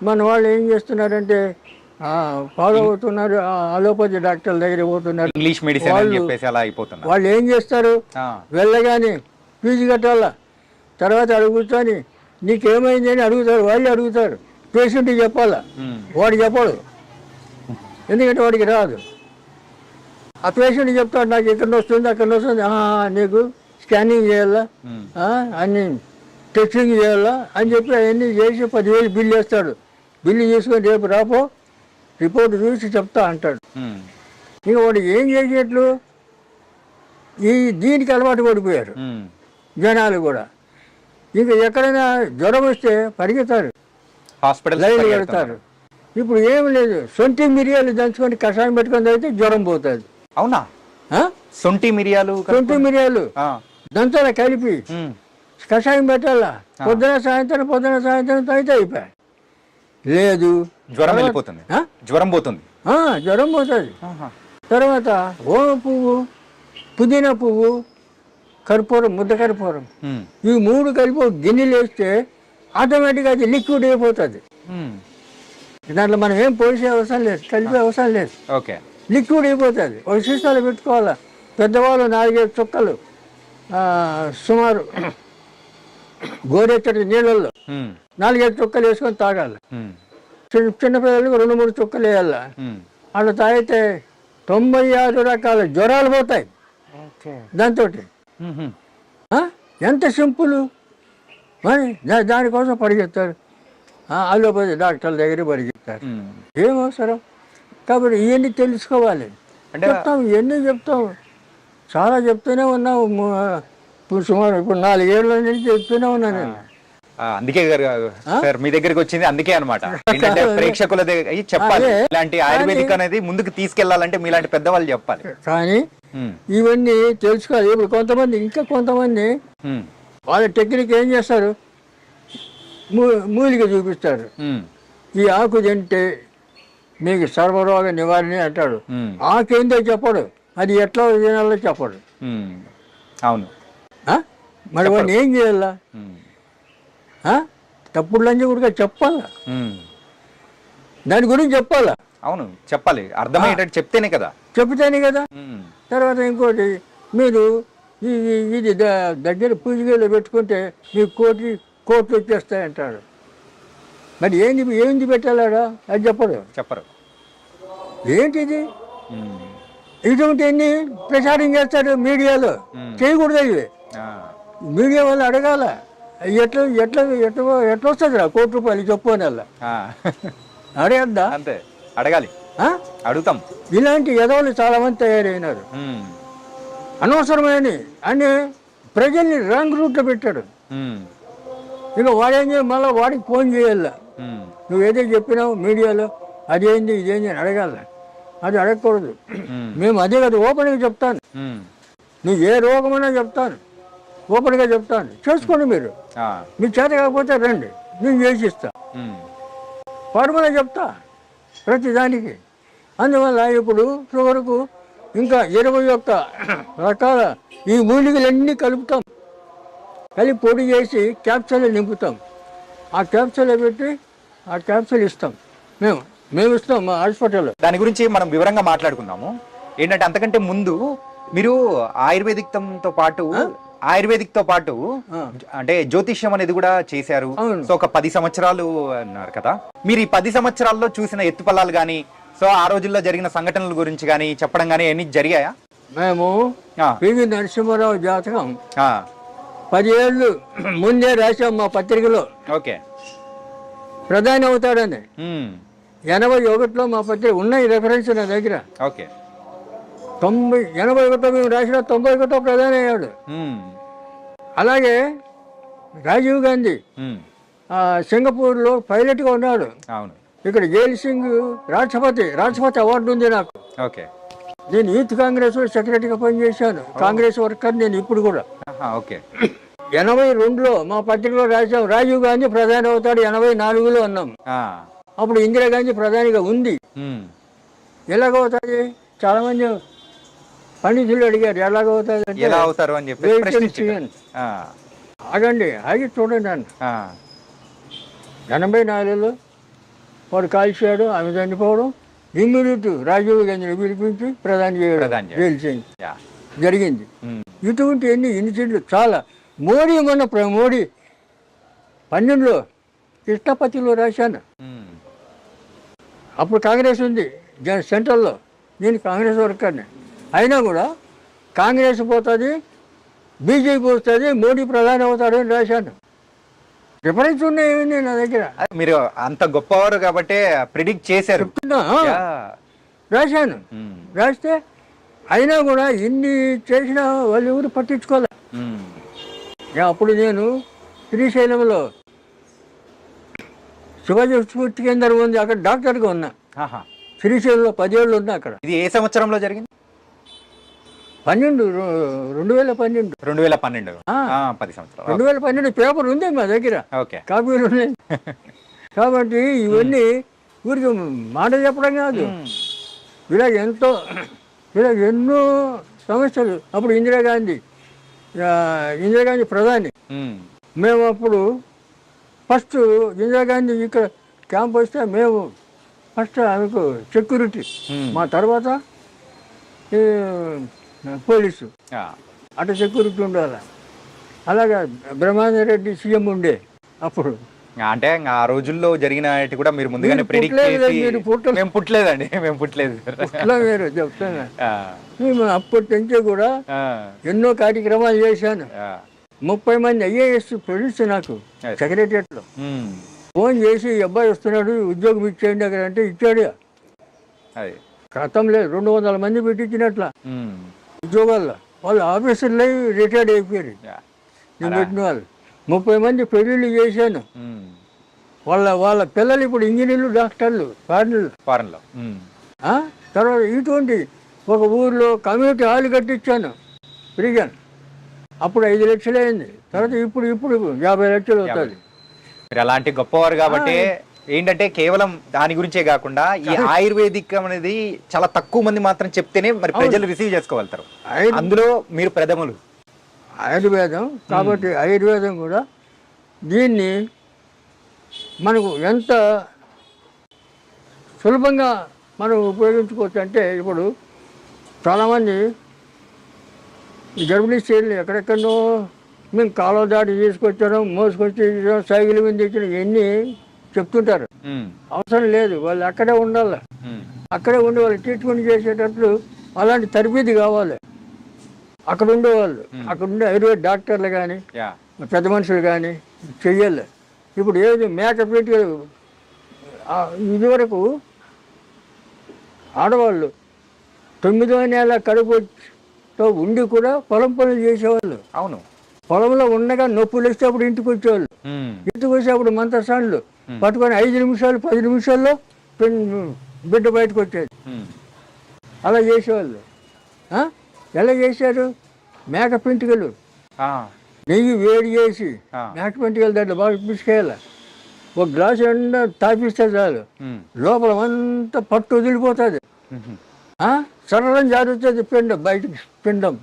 మన వాళ్ళు ఏం చేస్తున్నారంటే ఫాలో అవుతున్నారు, అలోపతి డాక్టర్ల దగ్గర పోతున్నారు. ఇంగ్లీష్ మెడిసిన్ అని చెప్పేసి అలా అయిపోతున్నారు. వాళ్ళు ఏం చేస్తారు, వెళ్ళగానే ఫీజు కట్టాలా, తర్వాత అడుగుతాని నీకేమైంది అని అడుగుతారు. వాళ్ళు అడుగుతారు, పేషెంట్కి చెప్పాలా, వాడు చెప్పడు, ఎందుకంటే వాడికి రాదు. ఆ పేషెంట్ చెప్తాడు, నాకు ఇక్కడ వస్తుంది అక్కడ వస్తుంది, నీకు స్కానింగ్ చేయాలా, అన్ని టెస్టింగ్ చేయాలా అని చెప్పి అవన్నీ చేసి 10,000 బిల్లు వేస్తాడు. బిల్లు చేసుకొని రేపు రాపో రిపోర్ట్ చూసి చెప్తా అంటాడు. ఇక వాడు ఏం చేసేట్లు దీనికి అలవాటు పడిపోయారు జనాలు కూడా. ఇంకా ఎక్కడైనా జ్వరం వస్తే పరిగెత్తారు, లైన్లు పెడతారు. ఇప్పుడు ఏం లేదు, సొంటి మిరియాలు దంచుకొని కషాయం పెట్టుకొని అయితే జ్వరం పోతుంది. అవునా? సొంటి మిరియాలు దంచాల కలిపి కషాయం పెట్టాలా, పొద్దున సాయంత్రం అయితే అయిపోయాయి. లేదు, జ్వరం వెళ్ళిపోతుంది, జ్వరం పోతుంది. జ్వరం పోతుంది. తర్వాత ఓమ పువ్వు, పుదీనా పువ్వు, కర్పూరం, ముద్ద కర్పూరం, ఈ 3 కలిపి గిన్నెలు వేస్తే ఆటోమేటిక్గా అది లిక్విడ్ అయిపోతుంది. దాంట్లో మనం ఏం పోసే అవసరం లేదు, కలిపే అవసరం లేదు, లిక్విడ్ అయిపోతుంది. ఒక సీసాలు పెట్టుకోవాలా. పెద్దవాళ్ళు 4-5 చుక్కలు సుమారు గోరెచ్చటి నీళ్ళల్లో 4-5 చుక్కలు వేసుకొని తాగాలి. చిన్నపిల్లలకు 2-3 చుక్కలు వేయాల. అలా తాగితే 96 రకాల జ్వరాలు పోతాయి దాంతో. ఎంత సింపుల్. మరి దానికోసం పరిగెత్తారు, అలోపతి డాక్టర్ల దగ్గర పరిగెత్తారు. ఏం అవసరం? కాబట్టి ఇవన్నీ తెలుసుకోవాలి. చెప్తాం, ఇవన్నీ చెప్తాం, చాలా చెప్తూనే ఉన్నావు. సుమారు ఇప్పుడు 4 ఏళ్ళ నుంచి చెప్తూనే ఉన్నా నేను. అందుకే సార్ మీ దగ్గరికి వచ్చింది అందుకే అనమాట. ప్రేక్షకుల దగ్గర చెప్పాలి, ఇలాంటి ఆయుర్వేదిక్ అనేది ముందుకు తీసుకెళ్లాలంటే మీలాంటి పెద్దవాళ్ళు చెప్పాలి. కానీ ఇవన్నీ తెలుసుకోవాలి. ఇప్పుడు కొంతమంది వాళ్ళ టెక్నిక్ ఏం చేస్తారు, మూలిక చూపిస్తారు. ఈ ఆకు తింటే మీకు సర్వరోగ నివారణ అంటాడు. ఆకేందో చెప్పడు, అది ఎట్లా తినాలో చెప్పడు. అవును, మరి వాడిని ఏం చేయాలా? తప్పుడు లంచం కూడా చెప్పాలా, దాని గురించి చెప్పాలా. అవును, చెప్పాలి, అర్థమయ్యేటట్టు చెప్తేనే కదా. తర్వాత ఇంకోటి, మీరు ఇది దగ్గర పూజగలో పెట్టుకుంటే మీకు కోట్లు వచ్చేస్తాయంటాడు. మరి ఏంది పెట్టాలాడా, అది చెప్పరు. ఏంటిది? ఇటువంటి ఎన్ని ప్రచారం చేస్తాడు మీడియాలో, చేయకూడదు. ఇవి మీడియా వాళ్ళు అడగాల, ఎట్లా వస్తుంది రా ₹1,00,000 చెప్పు అని అలా అడగద్దా? అంతే, అడగాలి, అడుగుతాం. ఇలాంటి ఎదవలు చాలా మంది తయారైనారు, అనవసరమైన అని ప్రజల్ని రాంగ్ రూట్లో పెట్టాడు. ఇక వాడేం చేయాలి, మళ్ళీ వాడికి ఫోన్ చేయాల, నువ్వు ఏదైతే చెప్పినావు మీడియాలో అదేంది ఇదేంది అని అడగాల. అది అడగకూడదు. మేము అదే కదా ఓపెన్గా చెప్తాను, నువ్వు ఏ రోగమైనా చెప్తాను, ఓపెన్గా చెప్తాను, చేసుకోండి. మీరు మీ చేత కాకపోతే రండి, నేను చేసిస్తా, ఫార్ములా చెప్తా ప్రతి దానికి. అందువల్ల ఇప్పుడు వరకు ఇంకా 21 రకాల ఈ మూలికలన్నీ కలుపుతాం, కలిపి పొడి చేసి క్యాప్సూల్ నింపుతాం. ఆ క్యాప్సూల్ పెట్టి ఆ క్యాప్సూల్ ఇస్తాం, మేము ఇస్తాం మా హాస్పిటల్లో. దాని గురించి మనం వివరంగా మాట్లాడుకుందాము. ఏంటంటే అంతకంటే ముందు మీరు ఆయుర్వేదిక్తో పాటు అంటే జ్యోతిష్యం అనేది కూడా చేశారు. సో ఒక 10 సంవత్సరాలు అన్నారు కదా. మీరు ఈ 10 సంవత్సరాల్లో చూసిన ఎత్తుపల్లాలు కానీ, సో ఆ రోజుల్లో జరిగిన సంఘటనల గురించి కానీ చెప్పడం కానీ ఎన్ని జరిగాయా? మేము పివి నరసింహారావు జాతకం 10 ఏళ్ళు ముందే రాశాం మా పత్రికలో. ఓకే, ప్రధాని అవుతాడని. 81లో మా పత్రిక ఉన్నాయి, రెఫరెన్స్ నా దగ్గర. ఓకే, 81 మేము రాసిన 91 ప్రధాని అయ్యాడు. అలాగే రాజీవ్ గాంధీ సింగపూర్లో పైలట్గా ఉన్నాడు. అవును. ఇక్కడ జైల్ సింగ్ రాష్ట్రపతి అవార్డు ఉంది నాకు. ఓకే. నేను యూత్ కాంగ్రెస్ సెక్రటరీగా పనిచేశాను. కాంగ్రెస్ వర్కర్ నేను ఇప్పుడు కూడా. ఓకే. 82లో మా పత్రికలో రాశాం రాజీవ్ గాంధీ ప్రధాని అవుతాడు, 84లో అన్నాం. అప్పుడు ఇందిరాగాంధీ ప్రధానిగా ఉంది. ఎలాగవుతుంది? చాలా మంది పండితులు అడిగారు ఎలాగవుతుంది ఎలా అవుతారు అని చెప్పి. ఆగండి, ఆగి చూడండి అన్న. 84లో వాడు కాల్చాడు, ఆమె చనిపోవడం, ఇమ్మీడియట్ రాజీవ్ గాంధీని పిలిపించి ప్రధాని చేయడం జైలు జరిగింది. ఇటువంటి ఇన్సిడెంట్లు చాలా. మోడీ మోడీ 12లో కృష్ణపతిలో రాశాను. అప్పుడు కాంగ్రెస్ ఉంది సెంట్రల్లో, నేను కాంగ్రెస్ వర్కర్ని. అయినా కూడా కాంగ్రెస్ పోతుంది, బీజేపీ వస్తుంది, మోడీ ప్రధాని అవుతాడు అని రాశాను. డిఫరెన్స్ ఉన్నాయండి నా దగ్గర. మీరు అంత గొప్పవారు కాబట్టి ప్రిడిక్ట్ చేశారు. రాశాను. రాస్తే అయినా కూడా ఇన్ని చేసినా వాళ్ళు ఎవరు పట్టించుకోలే. అప్పుడు నేను శ్రీశైలంలో శివాజీ స్ఫూర్తి కేంద్రం ఉంది, అక్కడ డాక్టర్గా ఉన్నా. శ్రీశైలంలో 10 ఏళ్ళు ఉన్నా అక్కడ. ఇది ఏ సంవత్సరంలో జరిగింది? 2012. 2012. 10 సంవత్సరాలు. 2012 పేపర్ ఉంది మా దగ్గర, కాపీలు ఉన్నాయి. కాబట్టి ఇవన్నీ ఊరికి మాట చెప్పడం కాదు, ఇలాగ ఎన్నో సమస్యలు. అప్పుడు ఇందిరాగాంధీ ప్రధాని. మేము అప్పుడు ఫస్ట్ ఇందిరాగాంధీ ఇక్కడ క్యాంప్ వస్తే మేము ఫస్ట్ ఆమెకు సెక్యూరిటీ, మా తర్వాత పోలీసు, అటు సెక్యూరిటీ ఉండాలి. అలాగా బ్రహ్మానందరెడ్డి సీఎం ఉండే అప్పుడు. అంటే ఆ రోజుల్లో జరిగిన కూడా మీరు ముందుగానే ప్రెడిక్ట్ చేసి. మేము పుట్టలేదండి, మేము పుట్టలేదు. మీరు చెప్తాను, మేము అప్పటి నుంచి కూడా ఎన్నో కార్యక్రమాలు చేశాను. 30 మంది IAS ప్రొడ్యూస్ నాకు సెక్రటరియట్లో ఫోన్ చేసి, అబ్బాయి వస్తున్నాడు ఉద్యోగం ఇచ్చేయండి అక్కడ అంటే ఇచ్చాడు. క్రితం లేదు, 200 మంది పెట్టించినట్ల ఉద్యోగాల్లో. వాళ్ళు ఆఫీసర్లు రిటైర్డ్ అయిపోయారు. నేను పెట్టిన వాళ్ళు 30 మంది పెళ్ళిళ్ళు చేశాను. వాళ్ళ పిల్లలు ఇప్పుడు ఇంజనీర్లు, డాక్టర్లు, ఫారెన్లో. తర్వాత ఇటువంటి ఒక ఊర్లో కమ్యూనిటీ హాల్ కట్టించాను ఫ్రీగా. అప్పుడు 5 లక్షలు అయింది. తర్వాత ఇప్పుడు 50 లక్షలు అవుతుంది. మీరు అలాంటి గొప్పవారు కాబట్టి ఏంటంటే కేవలం దాని గురించే కాకుండా ఈ ఆయుర్వేదిక్ అనేది చాలా తక్కువ మంది మాత్రం చెప్తేనే మరి ప్రజలు రిసీవ్ చేసుకోగలుగుతారు. అందులో మీరు ప్రథములు. ఆయుర్వేదం కాబట్టి ఆయుర్వేదం కూడా దీన్ని మనకు ఎంత సులభంగా మనం ఉపయోగించుకోవచ్చు అంటే, ఇప్పుడు చాలామంది ఈ గర్భిణీ స్త్రీలు ఎక్కడెక్కడో మేము కాలువ దాటి తీసుకొచ్చాం, మోసుకొచ్చి సైకిల్ మీద తెచ్చిన ఇవన్నీ చెప్తుంటారు. అవసరం లేదు, వాళ్ళు అక్కడే ఉండాలి. అక్కడే ఉండి వాళ్ళు ట్రీట్మెంట్ చేసేటట్లు అలాంటి తరబేది కావాలి. అక్కడ ఉండేవాళ్ళు, అక్కడ ఉండే ఆయుర్వేద డాక్టర్లు కానీ పెద్ద మనుషులు కానీ చెయ్యాలి. ఇప్పుడు ఏది మేకప్ పెట్టి ఇదివరకు ఆడవాళ్ళు 9వ నెల కడుపుతో ఉండి కూడా పొలం పనులు చేసేవాళ్ళు. అవును. పొలంలో ఉండగా నొప్పులు వస్తే అప్పుడు ఇంటికి వచ్చేవాళ్ళు. ఇంటికి వచ్చి అప్పుడు మంత్రసాన్లు పట్టుకొని 5 నిమిషాలు 10 నిమిషాల్లో బిడ్డ బయటకు వచ్చేది. అలా చేసేవాళ్ళు. ఎలా చేశారు? మేక పెంటుకలు నెయ్యి వేడి చేసి మేక పెంటుకలు దాంట్లో బాగా పిసుకేయాలి. ఒక గ్లాసు ఎండా తాపిస్తే చాలు, లోపల అంతా పట్టు వదిలిపోతుంది. సరళం జారుతుంది బయటకు పిండం.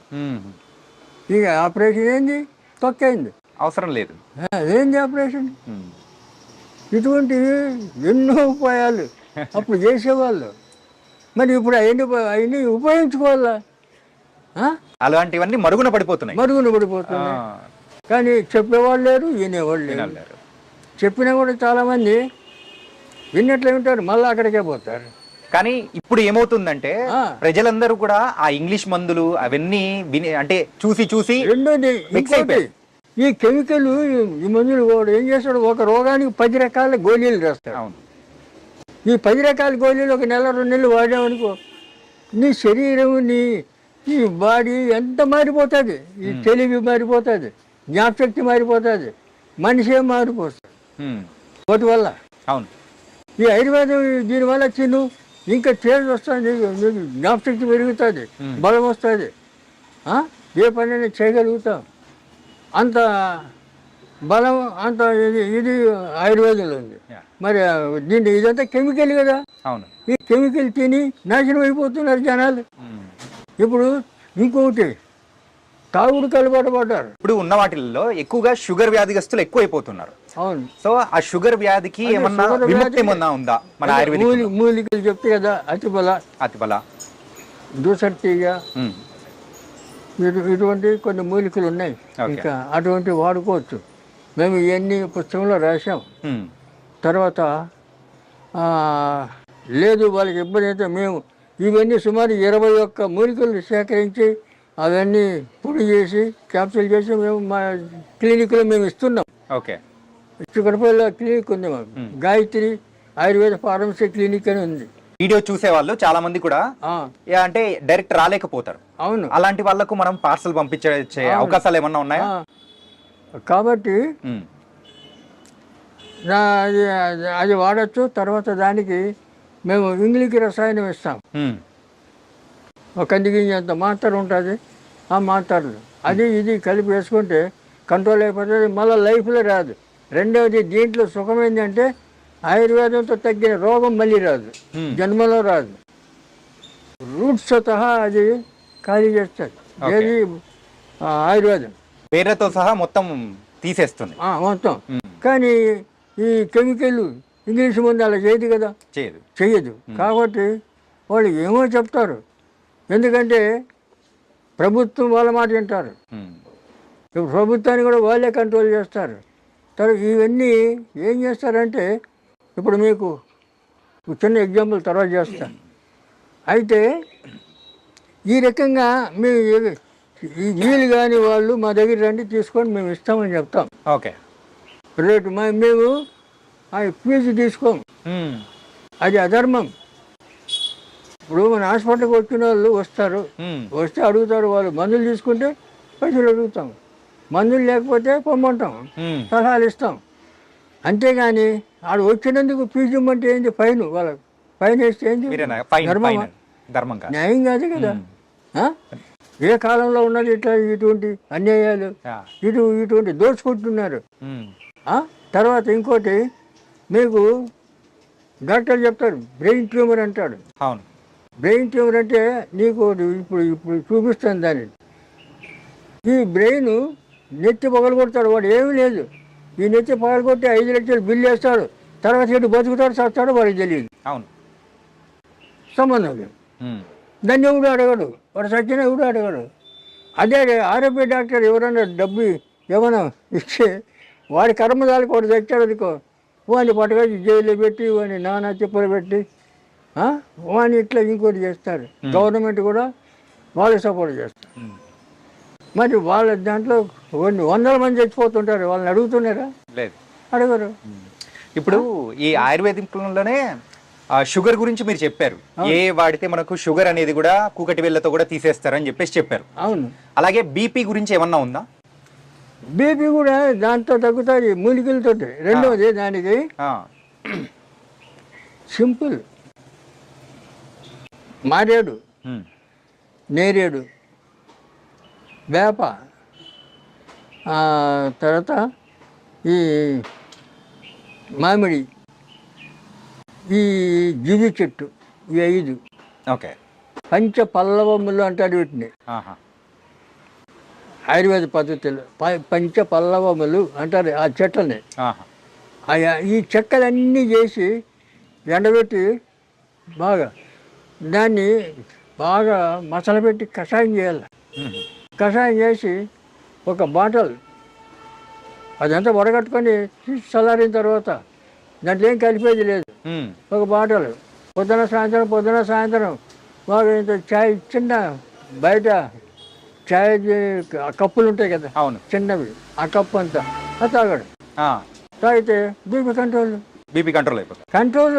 ఇక ఆపరేషన్ ఏంది? తొక్కైంది, అవసరం లేదు. ఏంది ఆపరేషన్? ఇటువంటి ఎన్నో ఉపాయాలు అప్పుడు చేసేవాళ్ళు. మరి ఇప్పుడు అవన్నీ ఉపయోగించుకోవాలా? అలాంటివన్నీ మరుగున పడిపోతున్నాయి. కానీ చెప్పేవాళ్ళు లేరు, వినేవాళ్ళు లేరు. చెప్పినా కూడా చాలామంది విన్నట్లే ఉంటారు, మళ్ళీ అక్కడికే పోతారు. కానీ ఇప్పుడు ఏమవుతుందంటే ప్రజలందరూ కూడా ఆ ఇంగ్లీష్ మందులు అవన్నీ అంటే చూసి రెండోది ఈ కెమికల్ ఈ మందులు కూడా ఏం చేస్తాడు, ఒక రోగానికి 10 రకాల గోళీలు రాస్తాడు. ఈ 10 రకాల గోళీలు ఒక నెల 2 నెలలు వాడామనుకో నీ శరీరం నీ బాడీ ఎంత మారిపోతుంది, ఈ తెలివి మారిపోతుంది, జ్ఞాపశక్తి మారిపోతుంది, మనిషే మారిపోతుంది వాటి వల్ల. అవును. ఈ ఆయుర్వేదం దీనివల్ల తిను ఇంకా చేంజ్ వస్తుంది, నీకు జ్ఞాపశక్తి పెరుగుతుంది, బలం వస్తుంది, ఏ పనైనా చేయగలుగుతాం. అంత బలం అంత ఇది ఆయుర్వేదంలో ఉంది. మరి దీన్ని ఇదంతా కెమికల్ కదా. అవును. ఈ కెమికల్ తిని నాశనం అయిపోతున్నారు జనాలు. ఇప్పుడు ఇంకొకటి తాగుడు కలవాటు పడ్డారు. ఇప్పుడు ఉన్న వాటిల్లో ఎక్కువగా షుగర్ వ్యాధిగ్రస్తులు ఎక్కువ అయిపోతున్నారు. అవును. సో ఆ షుగర్ వ్యాధికి ఏమన్నా విముక్తి ఏమన్నా ఉందా మన ఆయుర్వేదిక్? మూలికలు చెప్తే కదా, అతిబల, దూసర్తిగా ఇటువంటి కొన్ని మూలికలు ఉన్నాయి. ఇంకా అటువంటి వాడుకోవచ్చు. మేము ఇవన్నీ పుస్తకంలో రాసాం. తర్వాత లేదు వాళ్ళకి ఇబ్బంది అయితే మేము ఇవన్నీ సుమారు 21 మూలికలు సేకరించి అవన్నీ పొడి చేసి క్యాప్సూల్ చేసి మేము మా క్లినిక్లో మేము ఇస్తున్నాం. ఓకే. చిక్కడపల్లిలో క్లినిక్ ఉంది మాకు, గాయత్రి ఆయుర్వేద ఫార్మసీ క్లినిక్ అని ఉంది. వీడియో చూసే వాళ్ళు చాలా మంది కూడా అంటే డైరెక్ట్ రాలేకపోతారు. అవును. అలాంటి వాళ్ళకు మనం పార్సల్ పంపించే అవకాశాలు ఏమన్నా ఉన్నాయా? కాబట్టి అది వాడచ్చు. తర్వాత దానికి మేము ఇంగ్లీష్ రసాయనం ఇస్తాం. ఒక కందిగింజంత మాత్ర ఉంటుంది, ఆ మాత్రలు అది ఇది కలిపి వేసుకుంటే కంట్రోల్ అయిపోతుంది, మళ్ళీ లైఫ్లో రాదు. రెండవది దీంట్లో సుఖం ఏంటంటే ఆయుర్వేదంతో తగ్గిన రోగం మళ్ళీ రాదు, జన్మలో రాదు. రూట్స్ సహా అది ఖాళీ చేస్తుంది. ఏది ఆయుర్వేదం పేరుతో సహా మొత్తం తీసేస్తుంది మొత్తం. కానీ ఈ కెమికల్ ఇంగ్లీష్ ముందు అలా చేయదు కదా, చెయ్యదు. కాబట్టి వాళ్ళు ఏమో చెప్తారు, ఎందుకంటే ప్రభుత్వం వాళ్ళ మాట వింటారు. ఇప్పుడు ప్రభుత్వాన్ని కూడా వాళ్ళే కంట్రోల్ చేస్తారు. తర్వాత ఇవన్నీ ఏం చేస్తారంటే, ఇప్పుడు మీకు చిన్న ఎగ్జాంపుల్ తర్వాత చేస్తాను. అయితే ఈ రకంగా మేము ఈ వీలు కాని వాళ్ళు మా దగ్గర రండి తీసుకొని మేము ఇస్తామని చెప్తాం. ఓకే. రేటు మేము ఫీజు తీసుకోము, అది అధర్మం. ఇప్పుడు మన హాస్పిటల్కి వచ్చిన వాళ్ళు వస్తే అడుగుతారు, వాళ్ళు మందులు తీసుకుంటే పైసలు అడుగుతాం, మందులు లేకపోతే పొమ్మంటాం, సలహాలు ఇస్తాం. అంతేగాని ఆడు వచ్చినందుకు ఫీజు ఇమ్మంటే ఏంటి, ఫైన్ వాళ్ళకి ఫైన్ వేస్తే ఏంటి, న్యాయం కాదు కదా. ఏ కాలంలో ఉన్నది ఇట్లా ఇటువంటి అన్యాయాలు, ఇటువంటి దోచుకుంటున్నారు. తర్వాత ఇంకోటి మీకు డాక్టర్ చెప్తారు బ్రెయిన్ ట్యూమర్ అంటాడు. బ్రెయిన్ ట్యూమర్ అంటే నీకు ఇప్పుడు చూపిస్తాను దాన్ని. ఈ బ్రెయిన్ నెత్తి పగలగొడతాడు, వాడు ఏమీ లేదు. ఈ నెత్తి పగలగొట్టి 5 లక్షలు బిల్లు వేస్తాడు, తర్వాత ఇటు బతుకుతాడు చస్తాడు వాడికి తెలియదు, సంబంధం లేదు. దాన్ని ఎవడు అడగడు, వాడు సచ్చిన ఎవడు అడగడు. అదే ఆరోగ్య డాక్టర్ ఎవరైనా డబ్బు ఏమైనా ఇస్తే వాడి కర్మదాలకు వాడు తెచ్చాడు అనుకో, వాడిని పట్టుకొచ్చి జైల్లో పెట్టి వాడిని నానా చెప్పులు పెట్టి వాడిని ఇట్లా ఇంకోటి చేస్తారు. గవర్నమెంట్ కూడా వాళ్ళకి సపోర్ట్ చేస్తారు. మరి వాళ్ళ దాంట్లో కొన్ని 100 మంది చచ్చిపోతుంటారు, వాళ్ళని అడుగుతున్నారా? లేదు, అడగరు. ఇప్పుడు ఈ ఆయుర్వేదిక్లోనే షుగర్ గురించి మీరు చెప్పారు, ఏ వాడితే మనకు షుగర్ అనేది కూడా కూకటి వేళ్ళతో కూడా తీసేస్తారని చెప్పారు. అవును. అలాగే బీపీ గురించి ఏమన్నా ఉందా? బీపీ కూడా దాంతో తగ్గుతుంది మూలికలతో. రెండవది దానికి సింపుల్, మారేడు, నేరేడు, వేప, తర్వాత ఈ మామిడి, ఈ జివి చెట్టు, ఈ 5. ఓకే. పంచ పల్లవములు అంటారు వీటిని ఆయుర్వేద పద్ధతిలో. పంచ పల్లవములు అంటారు ఆ చెట్లని. ఈ చెక్కలన్నీ చేసి ఎండబెట్టి బాగా దాన్ని బాగా మసలబెట్టి కషాయం చేయాలి. కషాయం చేసి ఒక బాటల్ అదంతా వడగట్టుకొని చల్లారిన తర్వాత దాంట్లో ఏం కలిపేది లేదు, ఒక బాటల్ పొద్దున సాయంత్రం బాగా ఇంత చాయ్, చిన్న బయట చాయ్ కప్పులు ఉంటాయి కదా చిన్నవి, ఆ కప్పు అంతా అది తాగాడు. తాగితే బీపీ కంట్రోల్ అయిపోతుంది. కంట్రోల్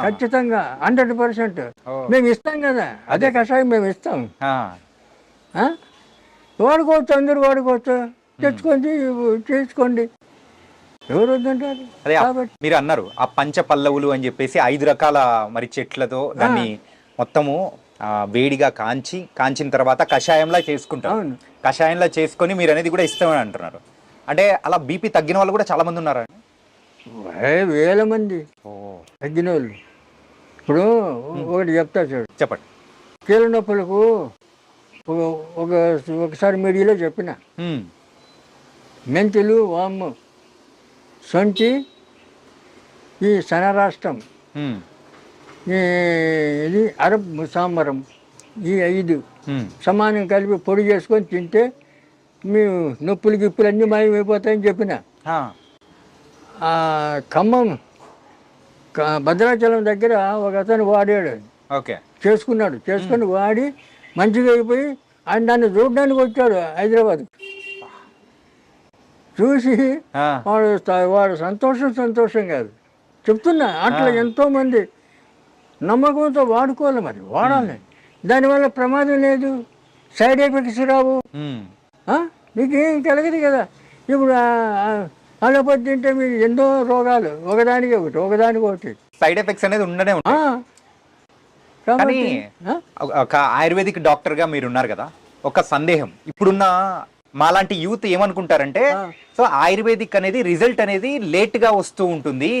ఖచ్చితంగా 100%. ఓ. మేము ఇస్తాం కదా, అదే కషాయం మేము ఇస్తాం. ఆ, ఆ? వాడుకోవచ్చు, అందరూ వాడుకోవచ్చు, తెచ్చుకోండి, చేసుకోండి, ఎవరు వద్దంటారు. అదే కాబట్టి మీరు అన్నారు ఆ పంచ పల్లవులు అని చెప్పేసి 5 రకాల మరి చెట్లతో దాన్ని మొత్తము వేడిగా కాంచిన తర్వాత కషాయంలా చేసుకుంటారు. అవును. కషాయంలా చేసుకొని మీరు అనేది కూడా ఇస్తామని అంటున్నారు. అంటే అలా బీపీ తగ్గిన వాళ్ళు కూడా చాలా మంది ఉన్నారా? వేల మంది ఓ, తగ్గిన వాళ్ళు. ఇప్పుడు ఒకటి చెప్తా చూడు, చెప్పండి. కీళ్ళ నొప్పులకు ఒకసారి మీడియాలో చెప్పిన, ఉమ్, మెంతులు, వాము, సొంటి, ఈ సనరాష్ట్రం, ఉమ్, ఇది అరబ్ సాంబరం, ఈ 5 ఉమ్, సమానం కలిపి పొడి చేసుకొని తింటే మీ నొప్పులు గిప్పులు అన్నీ మాయమైపోతాయని చెప్పిన. ఆ, ఆ ఖమ్మం భద్రాచలం దగ్గర ఒక అతను వాడాడు, ఓకే. చేసుకుని వాడి మంచిగా అయిపోయి ఆయన దాన్ని చూడడానికి వచ్చాడు హైదరాబాద్. చూసి ఆ, వాడు సంతోషం కాదు, చెప్తున్నా. అట్లా ఎంతోమంది నమ్మకంతో వాడుకోవాలి, మరి వాడాలి. దానివల్ల ప్రమాదం లేదు, సైడ్ ఎఫెక్ట్స్ రావు, ఉమ్, మీకేం కలగదు కదా. ఇప్పుడు అలోపతి తింటే మీకు ఎన్నో రోగాలు, ఒకదానికి ఒకటి సైడ్ ఎఫెక్ట్స్ అనేది ఉండనే ఉంటాయి. కాబట్టి ఒక ఆయుర్వేదిక్ డాక్టర్ గా మీరు ఉన్నారు కదా, ఒక సందేహం. ఇప్పుడున్న మాలాంటి యూత్ ఏమనుకుంటారంటే, సో ఆయుర్వేదిక్ అనేది రిజల్ట్ అనేది లేట్ గా వస్తూ ఉంటుంది,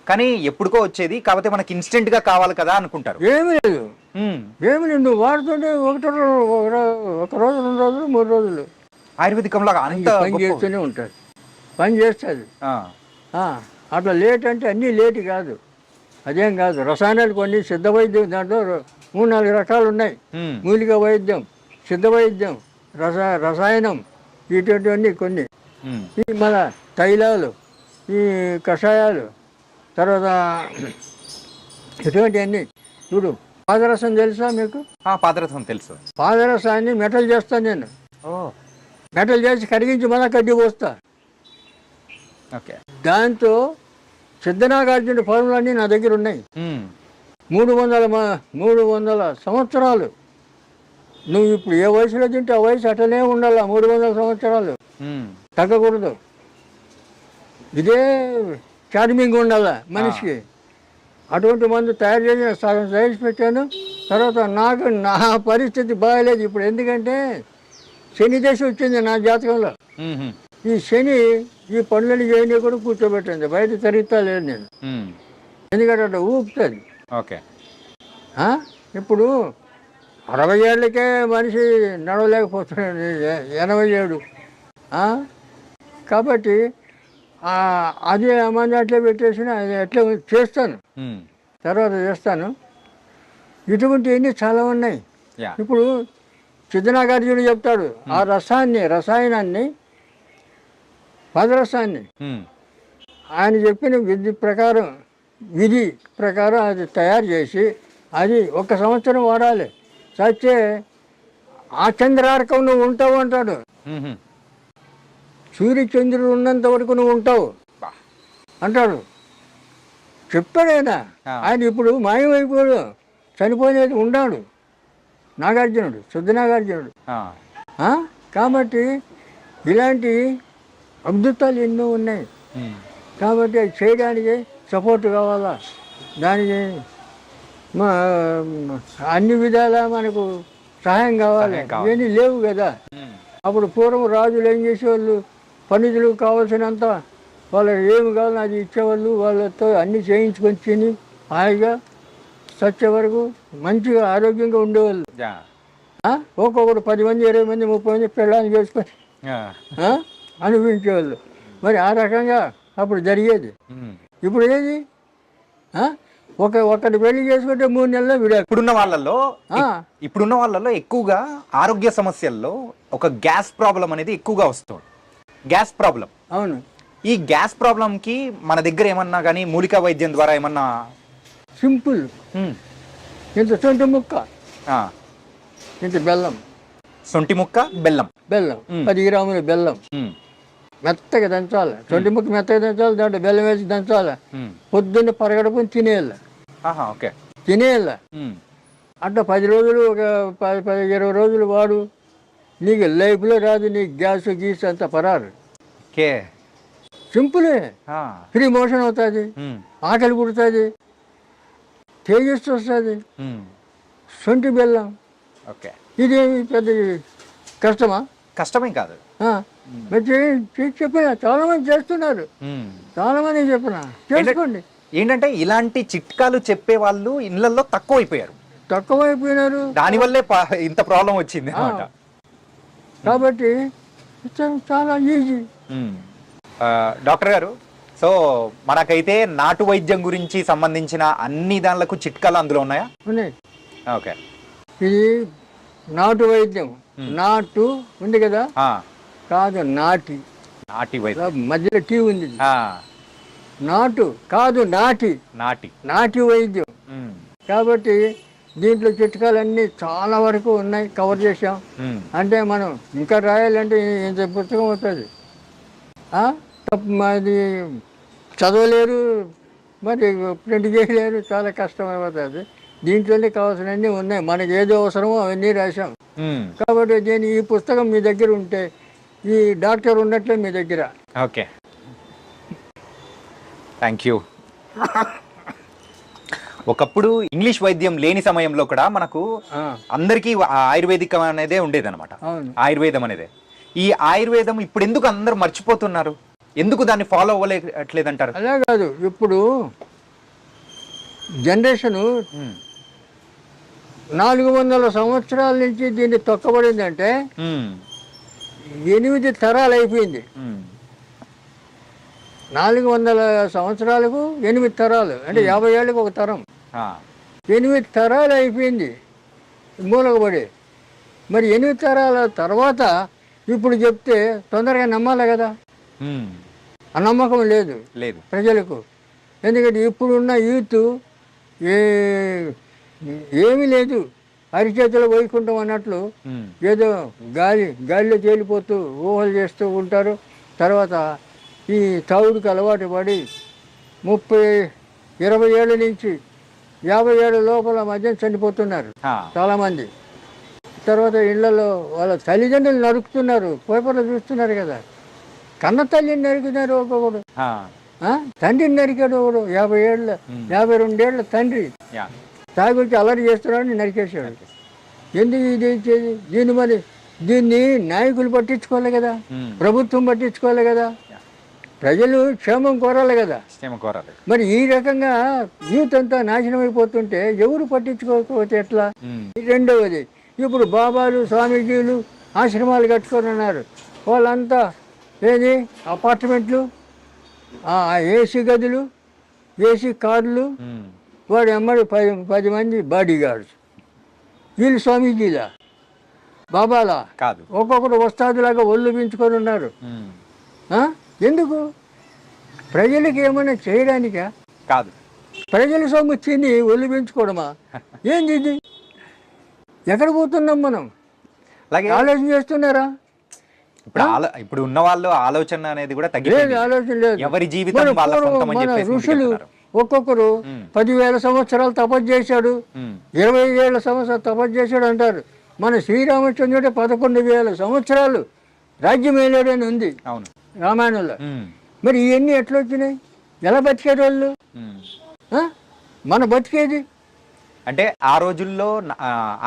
కానీ ఎప్పుడుకో వచ్చేది, కాకపోతే మనకి ఇన్స్టెంట్ గా కావాలి కదా అనుకుంటారు. ఏమి లేదు, ఉమ్, నువ్వు వాడుతుంటే ఒక రోజు, 2 రోజులు, 3 రోజులు ఆయుర్వేదికంలో అంత పని చేస్తూనే ఉంటుంది, పని చేస్తుంది. అట్లా లేట్ అంటే అన్నీ లేట్ కాదు, అదేం కాదు. రసాయనాలు కొన్ని సిద్ధ వైద్యం, దాంట్లో 3-4 రకాలు ఉన్నాయి. మూలిక వైద్యం, సిద్ధ వైద్యం, రసాయనం, ఇటువంటివన్నీ కొన్ని. ఈ మన తైలాలు, ఈ కషాయాలు, తర్వాత ఇటువంటివన్నీ. ఇప్పుడు పాదరసం తెలుసా మీకు? పాదరసం తెలుసు. పాదరసాన్ని మెటల్ చేస్తాను నేను, మెటల్ చేసి కరిగించి మళ్ళా కడ్డీ పోస్తా. ఓకే. దాంతో సిద్ధనాగార్జున ఫార్ములన్నీ నా దగ్గర ఉన్నాయి. 300 సంవత్సరాలు. నువ్వు ఇప్పుడు ఏ వయసులో తింటే ఆ వయసు అటనే ఉండాలి, 300 సంవత్సరాలు తగ్గకూడదు. ఇదే చార్మింగ్ ఉండాల మనిషికి. అటువంటి మందు తయారు చేసి సగం సైజ్ పెట్టాను. తర్వాత నా పరిస్థితి బాగాలేదు ఇప్పుడు, ఎందుకంటే శని దశ వచ్చింది నా జాతకంలో. ఈ శని ఈ పనులని చేయని కూడా కూర్చోబెట్టింది, బయట తిరుగుతా లేదు నేను, ఎందుకంటే అట్లా ఊపుతుంది. ఓకే. ఇప్పుడు 60 ఏళ్ళకే మనిషి నడవలేకపోతున్నాడు, 87. కాబట్టి అది మంది అట్లా పెట్టేసిన, అది అట్లా చేస్తాను, తర్వాత చేస్తాను. ఇటువంటివన్నీ చాలా ఉన్నాయి. ఇప్పుడు సిద్ధనాగార్జునుడు చెప్తాడు, ఆ రసాయనాన్ని పదరసాన్ని ఆయన చెప్పిన విధి ప్రకారం అది తయారు చేసి అది 1 సంవత్సరం వాడాలి. చచ్చే ఆ చంద్రార్కం నువ్వు ఉంటావు అంటాడు. సూర్యచంద్రుడు ఉన్నంత వరకు నువ్వు ఉంటావు అంటాడు, చెప్పాడైనా. ఆయన ఇప్పుడు మాయమైపోయాడు, చనిపోయినది ఉన్నాడు నాగార్జునుడు, సిద్ధనాగార్జునుడు. కాబట్టి ఇలాంటి అద్భుతాలు ఎన్నో ఉన్నాయి. కాబట్టి అది చేయడానికి సపోర్ట్ కావాలా, దానికి అన్ని విధాలా మనకు సహాయం కావాలి. ఇవన్నీ లేవు కదా. అప్పుడు పూర్వం రాజులు ఏం చేసేవాళ్ళు, పనితులు కావాల్సినంత వాళ్ళకి ఏమి కావాలో అది ఇచ్చేవాళ్ళు, వాళ్ళతో అన్నీ చేయించుకొని తిని హాయిగా చచ్చే వరకు మంచిగా ఆరోగ్యంగా ఉండేవాళ్ళు. ఒక్కొక్కరు 10 మంది, 20 మంది, 30 మంది పెళ్ళాన్ని చేసుకొని అనుభవించేవాళ్ళు. మరి ఆ రకంగా అప్పుడు జరిగేది. ఇప్పుడు ఏది, ఒకటి పెళ్లి చేసుకుంటే 3 నెలల్లో విడాకు. ఇప్పుడున్న వాళ్ళలో ఎక్కువగా ఆరోగ్య సమస్యల్లో ఒక గ్యాస్ ప్రాబ్లం అనేది ఎక్కువగా వస్తుంది. Gas problem. అవును. ఈ గ్యాస్ ప్రాబ్లం కి మన దగ్గర ఏమన్నా కానీ మూలికా వైద్యం ద్వారా ఏమన్నా? సింపుల్. ఇంత సొంటి ముక్క, ఇంత బెల్లం. సొంటి ముక్క, బెల్లం. 10 గ్రాముల బెల్లం మెత్తగా దంచాలి. సొంటి ముక్క మెత్తగా దంచాలి, దాంట్లో బెల్లం వేసి దంచాలి. పొద్దున్న పరగడుపుని తినేయాలి. ఓకే. తినేయాల. అట్లా 10 రోజులు, ఒక 20 రోజులు వాడు, నీకు లైఫ్లో రాదు, నీకు గ్యాస్ గీస్ అంత పరారు. ఓకే. సింపులే. ఫ్రీ మోషన్ అవుతుంది, ఆకలి పుడుతుంది, తేజస్సు వస్తుంది, సొంటి బెల్లం. ఓకే. ఇదేమి పెద్ద కష్టమా? కష్టమేం కాదు. చెప్పిన చాలా మంది చేస్తున్నారు, చాలా మంది చెప్పిన చేసుకోండి. ఏంటంటే ఇలాంటి చిట్కాలు చెప్పే వాళ్ళు ఇళ్లలో తక్కువైపోయారు, దానివల్లే ఇంత ప్రాబ్లం వచ్చింది అన్నమాట. కాబట్టి చాలా ఈజీ. డాక్టర్ గారు, సో మనకైతే నాటు వైద్యం గురించి సంబంధించిన అన్ని దానిలకు చిట్కాలు అందులో ఉన్నాయా? ఉన్నాయి. ఓకే. ఇది నాటు వైద్యం. నాటు ఉంది కదా, కాదు నాటి. నాటి వైద్యం మధ్యలో టీ ఉంది. నాటు కాదు నాటి. నాటి వైద్యం. కాబట్టి దీంట్లో చిట్కాలన్నీ చాలా వరకు ఉన్నాయి, కవర్ చేసాం. అంటే మనం ఇంకా రాయాలంటే ఇంత పుస్తకం అవుతుంది. అది చదవలేరు, మరి ప్రింట్ చేయలేరు, చాలా కష్టమైపోతుంది. దీంట్లోనే కావాల్సినవన్నీ ఉన్నాయి, మనకి ఏదో అవసరమో అవన్నీ రాశాం. కాబట్టి ఈ పుస్తకం మీ దగ్గర ఉంటే ఈ డాక్టర్ ఉన్నట్లే మీ దగ్గర. Okay, thank you. ఒకప్పుడు ఇంగ్లీష్ వైద్యం లేని సమయంలో కూడా మనకు అందరికీ ఆయుర్వేదికం అనేదే ఉండేది అనమాట. ఆయుర్వేదం అనేదే. ఈ ఆయుర్వేదం ఇప్పుడు ఎందుకు అందరూ మర్చిపోతున్నారు? ఎందుకు దాన్ని ఫాలో అవ్వలేట్లేదంటారు? అలా కాదు, ఇప్పుడు జనరేషను 400 సంవత్సరాల నుంచి దీన్ని తొక్కబడిందంటే 8 తరాలు అయిపోయింది. 400 సంవత్సరాలకు 8 తరాలు అంటే 50 ఏళ్ళకి ఒక తరం. 8 తరాలు అయిపోయింది మూలకబడి. మరి 8 తరాల తర్వాత ఇప్పుడు చెప్తే తొందరగా నమ్మాలి కదా. ఆ నమ్మకం లేదు ప్రజలకు. ఎందుకంటే ఇప్పుడున్న యూత్ ఏమీ లేదు, అరిచేతులు వైకుంఠం అన్నట్లు ఏదో గాలిలో తేలిపోతూ ఊహలు చేస్తూ ఉంటారు. తర్వాత ఈ తాగుడుకు అలవాటు పడి 30-20 ఏళ్ళ నుంచి 50 ఏళ్ళ లోపల మధ్య చనిపోతున్నారు చాలామంది. తర్వాత ఇళ్లలో వాళ్ళ తల్లిదండ్రులు నరుకుతున్నారు, పేపర్లో చూస్తున్నారు కదా. కన్న తల్లిని నరికినారు ఒక్కొక్కడు, తండ్రిని నరికాడు ఒకడు. 52 ఏళ్ళ తండ్రి తాగుడికి అలరి చేస్తున్నాడని నరికేసాడు. ఎందుకు ఇది ఇచ్చేది? దీన్ని నాయకులు పట్టించుకోవాలి కదా, ప్రభుత్వం పట్టించుకోవాలి కదా, ప్రజలు క్షేమం కోరాలి కదా. మరి ఈ రకంగా యూత్ అంతా నాశనం అయిపోతుంటే ఎవరు పట్టించుకోకపోతే ఎట్లా? రెండవది, ఇప్పుడు బాబాలు స్వామీజీలు ఆశ్రమాలు కట్టుకొని ఉన్నారు. వాళ్ళంతా ఏది అపార్ట్మెంట్లు, ఏసీ గదులు, ఏసీ కార్లు, వాడు అమ్మడు 10 మంది బాడీ గార్డ్స్. వీళ్ళు స్వామీజీలా బాబాలా కాదు, ఒక్కొక్కరు వస్తాదులాగా ఒళ్ళు పెంచుకొని ఉన్నారు. ఎందుకు? ప్రజలకి ఏమైనా చేయడానికా? కాదు, ప్రజల సొమ్ము తిని ఒళ్ళు పెంచుకోవడమా? ఏంది ఇది? ఎక్కడ పోతున్నాం మనం? ఆలోచన చేస్తున్నారా? ఇప్పుడు ఉన్న వాళ్ళు ఆలోచన అనేది కూడా తగ్గిపోయింది. ఆలోచన లేదు. ఎవరి జీవితం వాళ్ళ సొంతం అని చెప్పేసి ఋషులు ఒక్కొక్కరు 10,000 సంవత్సరాలు తపస్సు చేశాడు, 20 ఏళ్ళ సంవత్సరాలు తపస్సు చేశాడు అంటారు. మన శ్రీరామచంద్రుడే 11,000 సంవత్సరాలు రాజ్యం ఏలాడని ఉంది రామాయణంలో. మరి ఇవన్నీ ఎట్లా వచ్చినాయి? ఎలా బతికేది వాళ్ళు? మన బతికేది అంటే ఆ రోజుల్లో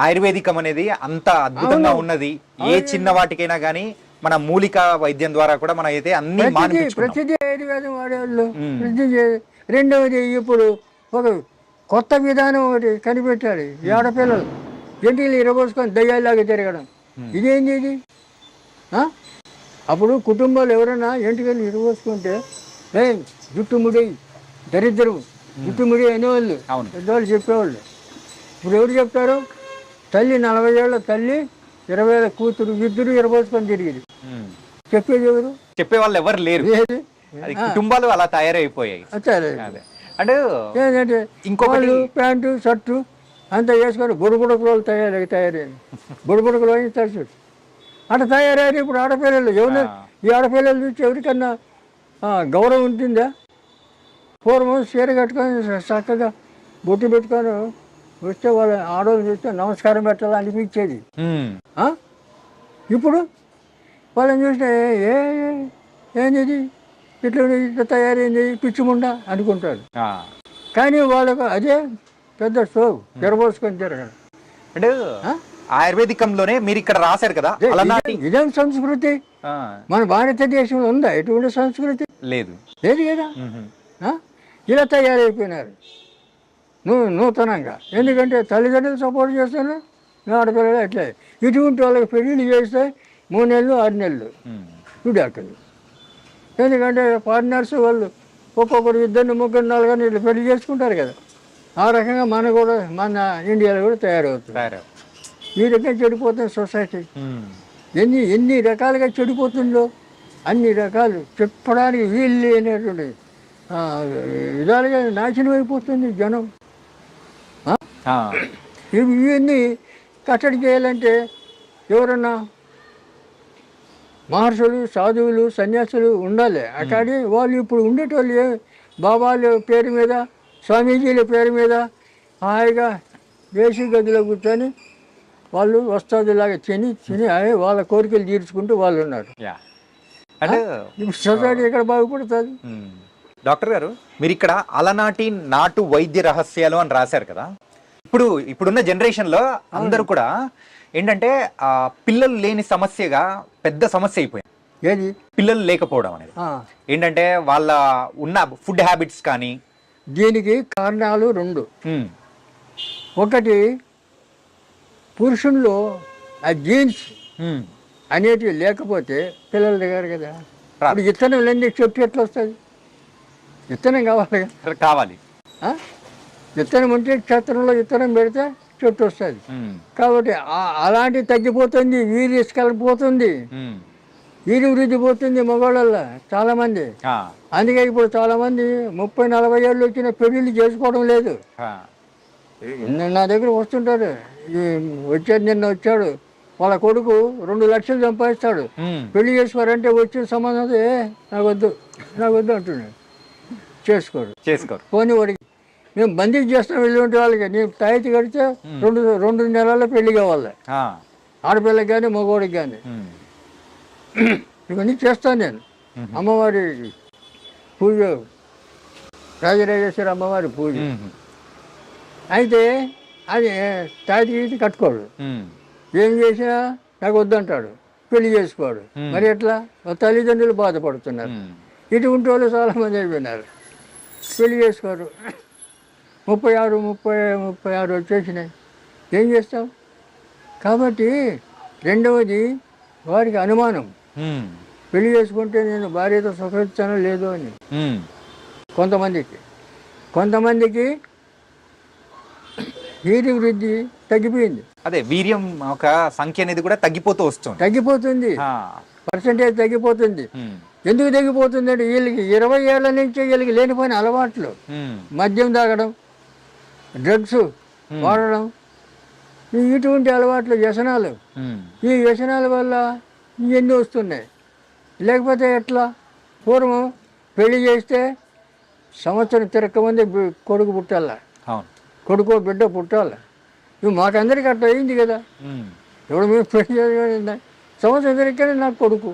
ఆయుర్వేదికం అనేది అంత అద్భుతంగా ఉన్నది. ఏ చిన్న వాటికైనా కానీ మన మూలిక వైద్యం ద్వారా కూడా మనం అయితే అన్ని ప్రతిదీ ఆయుర్వేదం వాడేవాళ్ళు. రెండవది, ఇప్పుడు ఒక కొత్త విధానం ఒకటి కనిపెట్టాడు. ఈ ఆడపిల్లలు జంటిలు ఇరబోసుకొని దయ్యాలాగా తిరగడం. ఇదేంటి ఇది? అప్పుడు కుటుంబాలు ఎవరైనా ఎంటికలు ఇరబోసుకుంటే జుట్టుముడి దరిద్రం, జుట్టుముడి అనేవాళ్ళు, పెద్దవాళ్ళు చెప్పేవాళ్ళు. ఇప్పుడు ఎవరు చెప్తారు? తల్లి 40 ఏళ్ళ తల్లి, 20 ఏళ్ళ కూతురు, ఇద్దరు ఇరబోసుకొని తిరిగింది. చెప్పేది ఎవరు? చెప్పేవాళ్ళు ఎవరు లేరు. కుటుంబాలు అలా తయారైపోయాయి. అంటే ఏంటంటే ఇంకొకళ్ళు ప్యాంటు షర్టు అంతా వేసుకొని బుడబుడకులు తయారైంది. బుడబుడకులు అని తరచు అట్లా తయారయ్యారు. ఇప్పుడు ఆడపిల్లలు ఎవరు? ఈ ఆడపిల్లలు చూసి ఎవరికన్నా గౌరవం ఉంటుందా? పూర్వం చీర కట్టుకొని చక్కగా బొట్టు పెట్టుకొని వస్తే వాళ్ళ ఆడవాళ్ళు చూస్తే నమస్కారం పెట్టాలని అనిపించేది. ఆ? ఇప్పుడు వాళ్ళని చూస్తే ఏంది ఇట్లా తయారైంది పిచ్చిముండా అనుకుంటారు. కానీ వాళ్ళకు అదే పెద్ద షో జరబోసుకొని తిరగడం. అంటే ఆయుర్వేదికంలోనే మీరు ఇక్కడ రాశారు కదా, ఇదేం సంస్కృతి? మన భారతదేశంలో ఉందా ఎటువంటి సంస్కృతి? లేదు లేదు కదా. ఇలా తయారైపోయినారు నూతనంగా. ఎందుకంటే తల్లిదండ్రులు సపోర్ట్ చేస్తారు, ఆడపిల్లలు అట్లే. ఇటువంటి వాళ్ళకి పెళ్ళిళ్ళు చేస్తే 3 నెలలు 6 నెలలు విడాకులు. ఎందుకంటే ఫారినర్స్ వాళ్ళు ఒక్కొక్కరు 2, 3, 4 ఇట్లా పెళ్లి చేసుకుంటారు కదా. ఆ రకంగా మన ఇండియాలో కూడా తయారవుతుంది. ఈ రకంగా చెడిపోతుంది సొసైటీ. ఎన్ని రకాలుగా చెడిపోతుందో అన్ని రకాలు చెప్పడానికి వీలు లేనటువంటి విధాలుగా నాశనం అయిపోతుంది జనం. ఇవన్నీ కట్టడి చేయాలంటే ఎవరన్నా మహర్షులు, సాధువులు, సన్యాసులు ఉండాలి. అక్కడి వాళ్ళు ఇప్పుడు ఉండేటోళ్ళు బాబాల పేరు మీద, స్వామీజీల పేరు మీద హాయిగా దేశీ గదిలో కూర్చొని వాళ్ళు వస్తాదులాగా తిని వాళ్ళ కోరికలు తీర్చుకుంటూ వాళ్ళు ఉన్నారు. ఇప్పుడు సొసైటీ ఎక్కడ బాగుపడుతుంది? డాక్టర్ గారు, మీరు ఇక్కడ అలనాటి నాటు వైద్య రహస్యాలు అని రాశారు కదా. ఇప్పుడున్న జనరేషన్లో అందరూ కూడా ఏంటంటే పిల్లలు లేని సమస్యగా పెద్ద సమస్య అయిపోయింది. ఏది పిల్లలు లేకపోవడం అనేది ఏంటంటే వాళ్ళ ఉన్న ఫుడ్ హ్యాబిట్స్ కానీ. దీనికి కారణాలు 2. ఒకటి పురుషుల్లో ఆ జీన్స్ అనేటివి లేకపోతే పిల్లల దగ్గర కదా. ఇప్పుడు విత్తనం లేని చెట్టు ఎట్లా వస్తుంది? విత్తనం కావాలి. విత్తనం ఉంటే క్షేత్రంలో విత్తనం పెడితే చెట్టు వస్తుంది. కాబట్టి అలాంటివి తగ్గిపోతుంది, వీర్యస్కలిపోతుంది, వీరి వృద్ధి పోతుంది మగవాళ్ళల్లో చాలామంది. అందుకే ఇప్పుడు చాలామంది 30-40 ఏళ్ళు వచ్చిన పెళ్ళిళ్ళు చేసుకోవడం లేదు. నా దగ్గర వస్తుంటారు, నిన్న వచ్చాడు వాళ్ళ కొడుకు 2 లక్షలు సంపాదిస్తాడు, పెళ్లి చేసుకోరంటే వచ్చిన సంబంధం నాకు వద్దు అంటున్నాడు. చేసుకోరు. పోనీ వాడికి మేము బందీ చేస్తాం వెళ్ళి ఉంటే వాళ్ళకి నీ తాయితీ కడితే 2 నెలల్లో పెళ్లి కావాలి, ఆడపిల్లకి కానీ మగవాడికి కానీ. ఇవన్నీ చేస్తాను నేను. అమ్మవారి పూజ, రాజరాజేశ్వరి అమ్మవారి పూజ అయితే అది తాయితీ కట్టుకోడు. ఏం చేసినా నాకు వద్దంటాడు, పెళ్లి చేసుకోడు. మరి ఎట్లా? తల్లిదండ్రులు బాధపడుతున్నారు. ఇటువంటి వాళ్ళు చాలామంది అయిపోయినారు, పెళ్లి చేసుకోరు. 36 వచ్చేసినాయి, ఏం చేస్తాం? కాబట్టి రెండవది వారికి అనుమానం, పెళ్లి చేసుకుంటే నేను భార్యతో సుఖిస్తానో లేదో అని. కొంతమందికి వీర్య వృద్ధి తగ్గిపోయింది. అదే వీర్యం ఒక సంఖ్య అనేది కూడా తగ్గిపోతుంది, పర్సెంటేజ్ తగ్గిపోతుంది. ఎందుకు తగ్గిపోతుంది అంటే వీళ్ళకి 20 ఏళ్ల నుంచి వీళ్ళకి లేనిపోయిన అలవాట్లు, మద్యం తాగడం, డ్రగ్స్ వాడడం, ఇటువంటి అలవాట్లు, వ్యసనాలు. ఈ వ్యసనాల వల్ల ఇవన్నీ వస్తున్నాయి. లేకపోతే ఎట్లా? పూర్వం పెళ్లి చేస్తే సంవత్సరం తిరగకముందే కొడుకు పుట్టాల, కొడుకో బిడ్డ పుట్టాలి. ఇవి మాకందరికీ అట్లా అయింది కదా. ఇప్పుడు మేము పెళ్లి చేయాలి, సంవత్సరం తిరగకనే నాకు కొడుకు.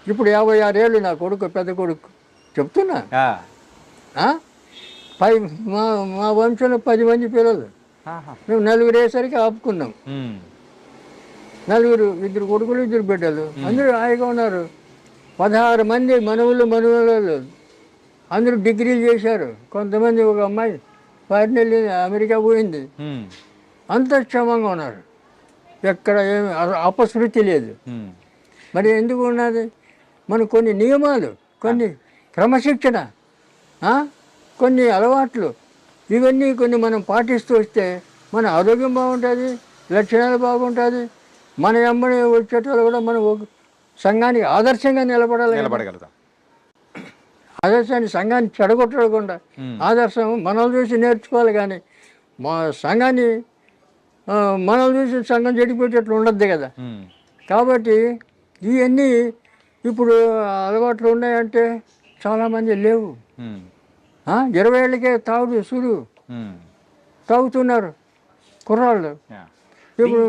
ఇప్పుడు 56 ఏళ్ళు నా కొడుకు, పెద్ద కొడుకు. చెప్తున్నా, మా వంశంలో 10 మంది పిల్లలు, మేము 4 వేసరికి ఆపుకున్నాం. 4, 2 కొడుకులు 2 బిడ్డలు, అందరూ హాయిగా ఉన్నారు. 16 మంది మనవులు అందరూ డిగ్రీలు చేశారు. కొంతమంది, ఒక అమ్మాయి ఫారిన్ వెళ్ళి అమెరికా పోయింది. అంత క్షేమంగా ఉన్నారు, ఎక్కడ ఏమి అపశృతి లేదు. మరి ఎందుకు ఉన్నది? మనకు కొన్ని నియమాలు, కొన్ని క్రమశిక్షణ, కొన్ని అలవాట్లు, ఇవన్నీ కొన్ని మనం పాటిస్తూ వస్తే మన ఆరోగ్యం బాగుంటుంది, లక్షణాలు బాగుంటుంది. మన ఎమ్మడి వచ్చేటోళ్ళు కూడా మనం సంఘానికి ఆదర్శంగా నిలబడగలుగుతాం. ఆదర్శాన్ని సంఘాన్ని చెడగొట్టకుండా ఆదర్శం మనల్ని చూసి నేర్చుకోవాలి. కానీ మా సంఘాన్ని మనల్ని చూసి సంఘం చెడిపోయేటట్లు ఉండద్దు కదా. కాబట్టి ఇవన్నీ ఇప్పుడు అలవాట్లు ఉన్నాయంటే చాలామంది లేవు. 20 ఏళ్ళకే తాగుడు సురు తాగుతున్నారు కుర్రాళ్ళు. ఇప్పుడు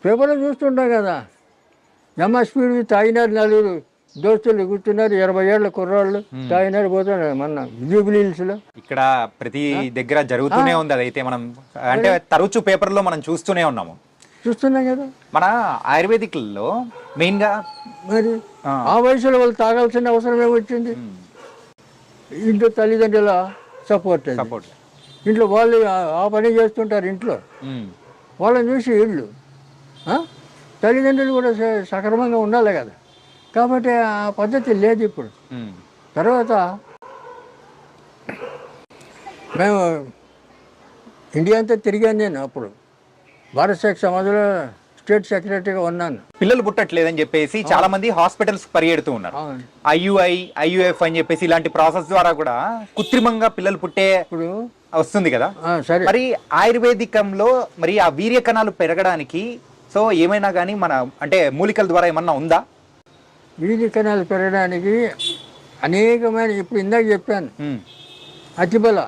పేపర్లో చూస్తుంటాం కదా, స్పీడ్ తాగినారు, నలుగురు దోస్తులు కూర్చున్నారు, 20 ఏళ్ళ కుర్రాళ్ళు తాగినారు పోతున్నారు మొన్న జూబ్లీ హిల్స్లో. ఇక్కడ ప్రతి దగ్గర జరుగుతూనే ఉంది అదైతే, మనం అంటే తరచు పేపర్లో మనం చూస్తూనే ఉన్నాము, చూస్తున్నాం కదా. మన ఆయుర్వేదిక్లో మెయిన్ గా మరి ఆ వయసులో వాళ్ళు తాగాల్సిన అవసరం ఏమొచ్చింది? ఇంట్లో తల్లిదండ్రుల సపోర్ట్, ఇంట్లో వాళ్ళు ఆ పని చేస్తుంటారు ఇంట్లో, వాళ్ళని చూసి వీళ్ళు తల్లిదండ్రులు కూడా సక్రమంగా ఉండాలి కదా. కాబట్టి ఆ పద్ధతి లేదు ఇప్పుడు. తర్వాత మేము ఇండియా అంతా తిరిగాను. నేను అప్పుడు భారత సేక్ సమాజంలో స్టేట్ సెక్రటరీగా ఉన్నాను. పిల్లలు పుట్టట్లేదని చెప్పేసి చాలా మంది హాస్పిటల్స్ పరిగెడుతూ ఉన్నారు. IUI, IUF అని చెప్పేసి ఇలాంటి ప్రాసెస్ ద్వారా కూడా కృత్రిమంగా పిల్లలు పుట్టే ఇప్పుడు వస్తుంది కదా. సరే, మరి ఆయుర్వేదికంలో మరి ఆ వీర్య కణాలు పెరగడానికి సో ఏమైనా కానీ మన అంటే మూలికల ద్వారా ఏమన్నా ఉందా? వీర్య కణాలు పెరగడానికి అనేకమైన, ఇప్పుడు ఇందాక చెప్పాను, అతిబల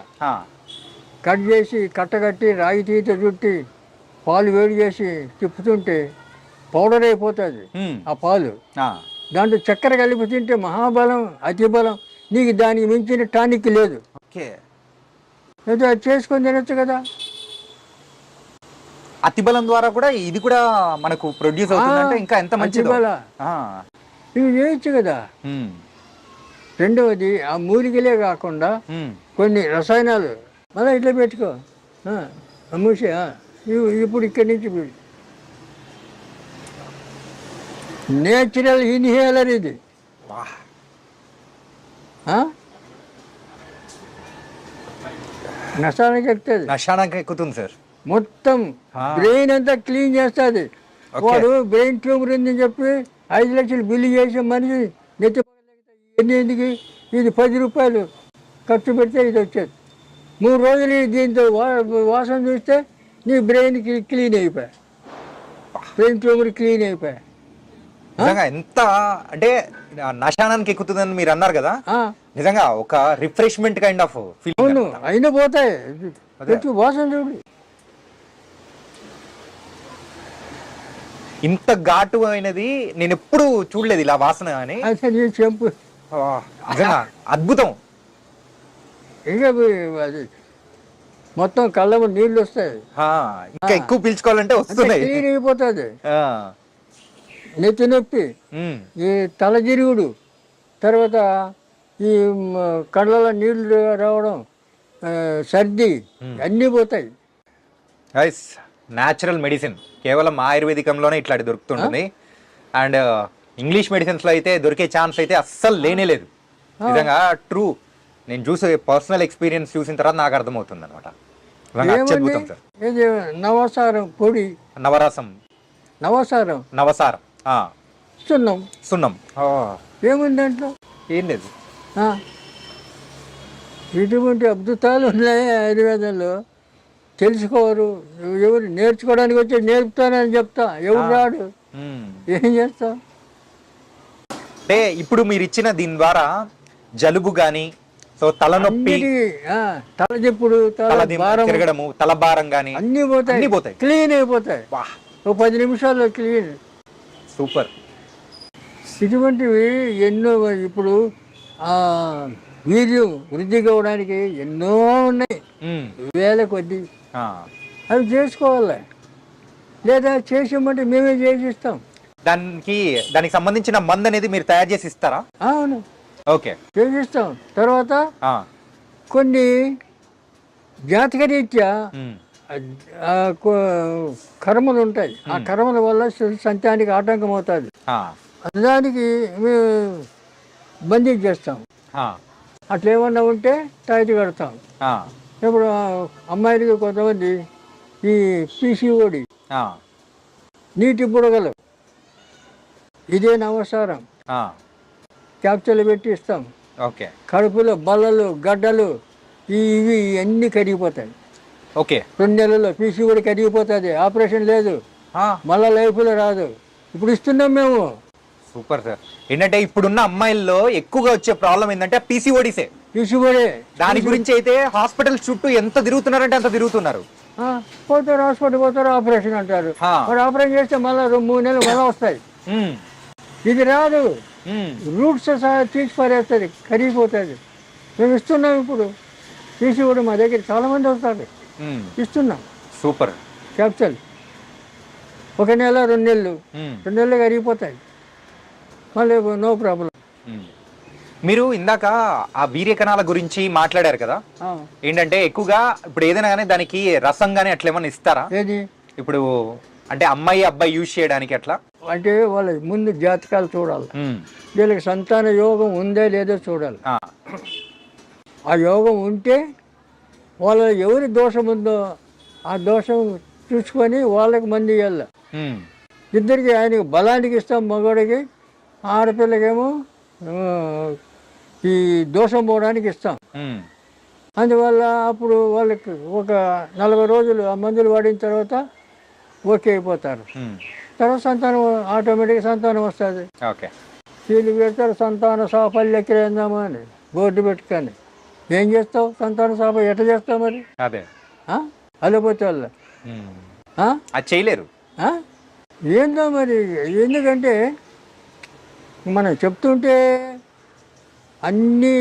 కట్ చేసి కట్టగట్టి రాగి తీత చుట్టి పాలు వేడి చేసి తిప్పుతుంటే పౌడర్ అయిపోతుంది ఆ పాలు. దాంట్లో చక్కెర కలిపి తింటే మహాబలం, అతిబలం. నీకు దానికి మించిన టానిక్ లేదు. అయితే అది చేసుకొని తినచ్చు కదా. అతిబలం ద్వారా కూడా ఇది కూడా మనకు ప్రొడ్యూస్ అవుతుందంటే ఇంకా ఎంత మంచిది. ఇవి చేయొచ్చు కదా. రెండవది ఆ మూలికలే కాకుండా కొన్ని రసాయనాలు మళ్ళీ ఇట్లా పెట్టుకో మూసే. ఇప్పుడు ఇక్కడి నుంచి నేచురల్ ఇన్హేలర్ ఇది. నష్టానికి ఎక్కుతుంది. నష్టానికి ఎక్కుతుంది సార్. మొత్తం బ్రెయిన్ అంతా క్లీన్ చేస్తుంది. వాడు బ్రెయిన్ ట్యూమర్ ఉందని చెప్పి 5 లక్షలు బిల్లు చేసే మనిషి నెత్తి ఎందుకు ఇది 10 రూపాయలు ఖర్చు పెడితే ఇది వచ్చేది. 3 రోజులు దీంతో వాసన చూస్తే నీ బ్రెయిన్ క్లీన్ అయిపోయా, బ్రెయిన్ ట్యూమర్ క్లీన్ అయిపోయా. ఎంత అంటే నశానానికి ఎక్కుతుందని మీరు అన్నారు కదా, నిజంగా ఒక రిఫ్రెష్మెంట్ కైండ్ ఆఫ్ ఫీలింగ్. అవును, అయినా పోతాయి. వాసన చూడు, ఇంత ఘాటు అయినది నేను ఎప్పుడు చూడలేదు ఇలా వాసన అని. చెంపు అద్భుతం. ఇంకా అది మొత్తం కళ్ళ నీళ్ళు వస్తాయి. ఇంకా ఎక్కువ పీల్చుకోవాలంటే వస్తున్నాయి. క్లీన్ అయిపోతుంది. నెత్తి నొప్పి, ఈ తలజిరుగుడు, తర్వాత ఈ కళ్ళలో నీళ్లు రావడం, సర్ది అన్నీ పోతాయి. న్యాచురల్ మెడిసిన్ కేవలం ఆయుర్వేదికంలోనే ఇట్లాంటి దొరుకుతుంటుంది. అండ్ ఇంగ్లీష్ మెడిసిన్స్ లో అయితే దొరికే ఛాన్స్ అయితే అస్సలు లేనే లేదు. నిజంగా ట్రూ, నేను చూసే పర్సనల్ ఎక్స్పీరియన్స్ చూసిన తర్వాత నాకు అర్థమవుతుంది అనమాట. అత్యద్భుతం సార్. నవసారం పొడి, నవరసం, నవసారం, సున్నం ఏముంది దాంట్లో? ఏం లేదు. ఇటువంటి అద్భుతాలు ఉన్నాయి ఆయుర్వేదంలో. తెలుసుకోరు ఎవరు, నేర్చుకోవడానికి వచ్చి నేర్పుతానని చెప్తా, ఎవరు రాడు, ఏం చేస్తాం? అంటే ఇప్పుడు మీరు ఇచ్చిన దీని ద్వారా జలుబు గాని, సో తలనొప్పి, తలదిప్పుడు, తిరగడము, తలభారం గాని అన్ని పోతాయి, క్లీన్ అయిపోతాయి. 10 నిమిషాల్లో క్లీన్. సూపర్. ఇటువంటివి ఎన్నో. ఇప్పుడు వీర్యం వృద్ధి కావడానికి ఎన్నో ఉన్నాయి, వేల కొద్ది. అవి చేసుకోవాలి, లేదా చేసామంటే మేమే చేసిస్తాం. దానికి సంబంధించిన మందు అనేది మీరు తయారు చేసి ఇస్తారా? అవును, ఓకే, చేసిస్తాం. తర్వాత కొన్ని జాతకరీత్యా కర్మలు ఉంటాయి. ఆ కర్మల వల్ల సంతానికి ఆటంకం అవుతుంది. దానికి మేము బందీ చేస్తాం. అట్లా ఏమన్నా ఉంటే తాయితీ కడతాం. ఇప్పుడు అమ్మాయిలకి కొంతమంది ఈ PCOD, నీటి బుడగలు, ఇదే నవసారం క్యాప్చర్లు పెట్టి ఇస్తాం. కడుపులో బల్లలు, గడ్డలు ఇవి అన్నీ కరిగిపోతాయి. 2 నెలల్లో PCOD కరిగిపోతుంది. ఆపరేషన్ లేదు, మళ్ళా లైఫ్లో రాదు. ఇప్పుడు ఇస్తున్నాం మేము. Super sir. ఏంటంటే ఇప్పుడున్న అమ్మాయిల్లో ఎక్కువగా వచ్చే ప్రాబ్లం ఏంటంటే PCODసే. తీసుబడే దాని గురించి అయితే హాస్పిటల్ చుట్టూ ఎంత తిరుగుతున్నారంటే అంత తిరుగుతున్నారు. పోతారు, హాస్పిటల్ పోతారు, ఆపరేషన్ అంటారు. మరి ఆపరేషన్ చేస్తే మళ్ళీ 3 నెలలు మళ్ళీ వస్తాయి. ఇది రాదు, రూట్స్ సహా తీసి పారేస్తుంది, కరిగిపోతుంది. మేము ఇస్తున్నాం ఇప్పుడు, తీసి కూడా మా దగ్గర చాలా మంది వస్తారు, ఇస్తున్నాం. సూపర్. క్యాప్చల్ 1 నెల 2 నెలలు 2 నెలలు కరిగిపోతాయి, మళ్ళీ నో ప్రాబ్లం. మీరు ఇందాక ఆ వీర్య కణాల గురించి మాట్లాడారు కదా, ఏంటంటే ఎక్కువగా ఇప్పుడు ఏదైనా కానీ దానికి రసం కానీ అట్లా ఏమన్నా ఇస్తారా? ఏది ఇప్పుడు అంటే అమ్మాయి అబ్బాయి యూజ్ చేయడానికి అట్లా అంటే వాళ్ళ ముందు జాతకాలు చూడాలి, వీళ్ళకి సంతాన యోగం ఉందా లేదో చూడాలి. ఆ యోగం ఉంటే వాళ్ళ ఎవరి దోషం ఉందో ఆ దోషం చూసుకొని వాళ్ళకి మంది ఇవ్వాలి. ఇద్దరికి ఆయనకి బలానికి ఇస్తాం మగవాడికి, ఆడపిల్లకేమో ఈ దోషం పోవడానికి ఇస్తాం. అందువల్ల అప్పుడు వాళ్ళకి ఒక 40 రోజులు ఆ మందులు వాడిన తర్వాత ఓకే అయిపోతారు. తర్వాత సంతానం ఆటోమేటిక్గా సంతానం వస్తుంది. వీళ్ళు పెడతారు సంతాన సాఫల్య కేంద్రమా అని బోర్డు పెట్టుకొని. ఏం చేస్తావు సంతాన సాఫ ఎట్లా చేస్తావు మరి? అదే అల్లపోతే వాళ్ళ చేయలేరు. ఏందో మరి, ఎందుకంటే మనం చెప్తుంటే అన్నీ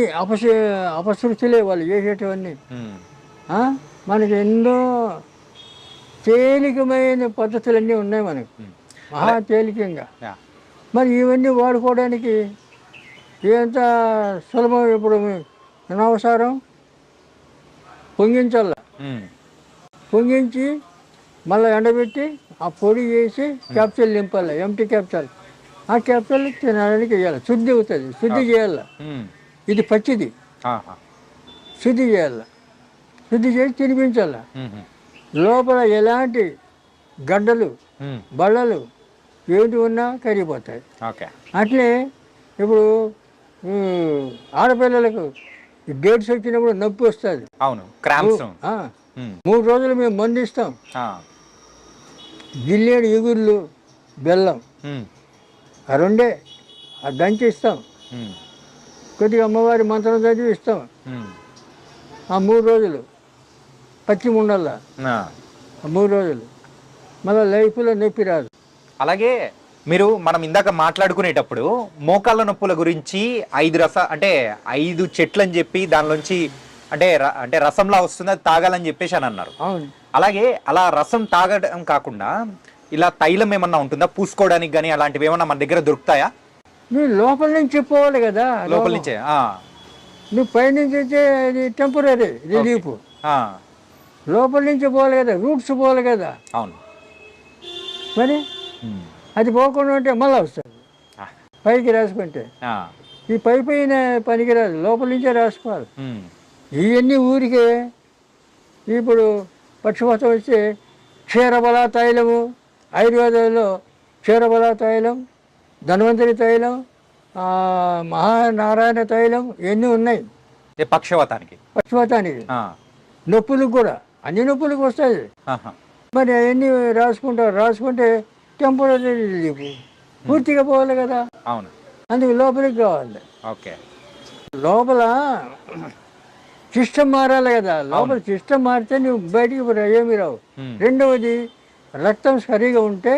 అపశృతులే వాళ్ళు చేసేటివన్నీ. మనకి ఎన్నో తేలికమైన పద్ధతులన్నీ ఉన్నాయి మనకు, మహా తేలికంగా. మరి ఇవన్నీ వాడుకోవడానికి ఎంత సులభం. ఇప్పుడు అనవసరం పొంగించాల, పొంగించి మళ్ళీ ఎండబెట్టి ఆ పొడి చేసి క్యాప్సూల్ నింపాలి, ఎంటీ క్యాప్సూల్. ఆ క్యాప్సూల్ తినడానికి వేయాలి, శుద్ధి అవుతుంది, శుద్ధి చేయాలి. ఇది పచ్చిది, శుద్ధి చేయాలి, శుద్ధి చేసి తినిపించాలి. లోపల ఎలాంటి గడ్డలు బళ్ళలు ఏంటి ఉన్నా కరిగిపోతాయి. అట్లే ఇప్పుడు ఆడపిల్లలకు డేట్స్ వచ్చినప్పుడు నొప్పి వస్తుంది. అవును, 3 రోజులు మేము మందు ఇస్తాం. జిల్లేడు ఎగుర్లు బెల్లం ఆ 2 దంచి ఇస్తాం. కొద్దిగా అమ్మవారి మంత్రం చదివి ఇస్తాం. ఆ 3 రోజులు పచ్చి ఉండల్లా, 3 రోజులు మళ్ళీ లైఫ్లో నొప్పి రాదు. అలాగే మనం ఇందాక మాట్లాడుకునేటప్పుడు మోకాళ్ళ నొప్పుల గురించి 5 చెట్లు అని చెప్పి దానిలోంచి అంటే రసంలా వస్తుంది, అది తాగాలని చెప్పేసి అని అన్నారు. అలాగే అలా రసం తాగడం కాకుండా ఇలా తైలం ఏమన్నా ఉంటుందా పూసుకోవడానికి కానీ, అలాంటివి ఏమన్నా మన దగ్గర దొరుకుతాయా? నువ్వు లోపల నుంచి పోవాలి కదా, లోపల నుంచే. నువ్వు పైనుంచి అయితే అది టెంపరీ రిలీఫ్, లోపల నుంచి పోవాలి కదా, రూట్స్ పోవాలి కదా. అవును, మరి అది పోకుండా ఉంటే మళ్ళీ వస్తుంది. పైకి రాసుకుంటే ఈ పైన పనికిరాదు, లోపల నుంచే రాసుకోవాలి. ఇవన్నీ ఊరికే ఇప్పుడు పక్షపాతం వస్తే క్షీరబల తైలము, ఆయుర్వేదంలో క్షీరబల తైలం, ధన్వంతరి తైలం, మహానారాయణ తైలం ఇవన్నీ ఉన్నాయి పక్షపాతానికి. నొప్పులకు కూడా అన్ని నొప్పులకు వస్తాయి. మరి అవన్నీ రాసుకుంటే టెంపరీ రిలీఫ్, పూర్తిగా పోవాలి కదా. అవును, అందుకు లోపలికి కావాలి. ఓకే, లోపల సిస్టమ్ మారాలి కదా. లోపల సిస్టమ్ మారితే నువ్వు బయటికి ఏమి రావు. రెండవది రక్తం సరిగా ఉంటే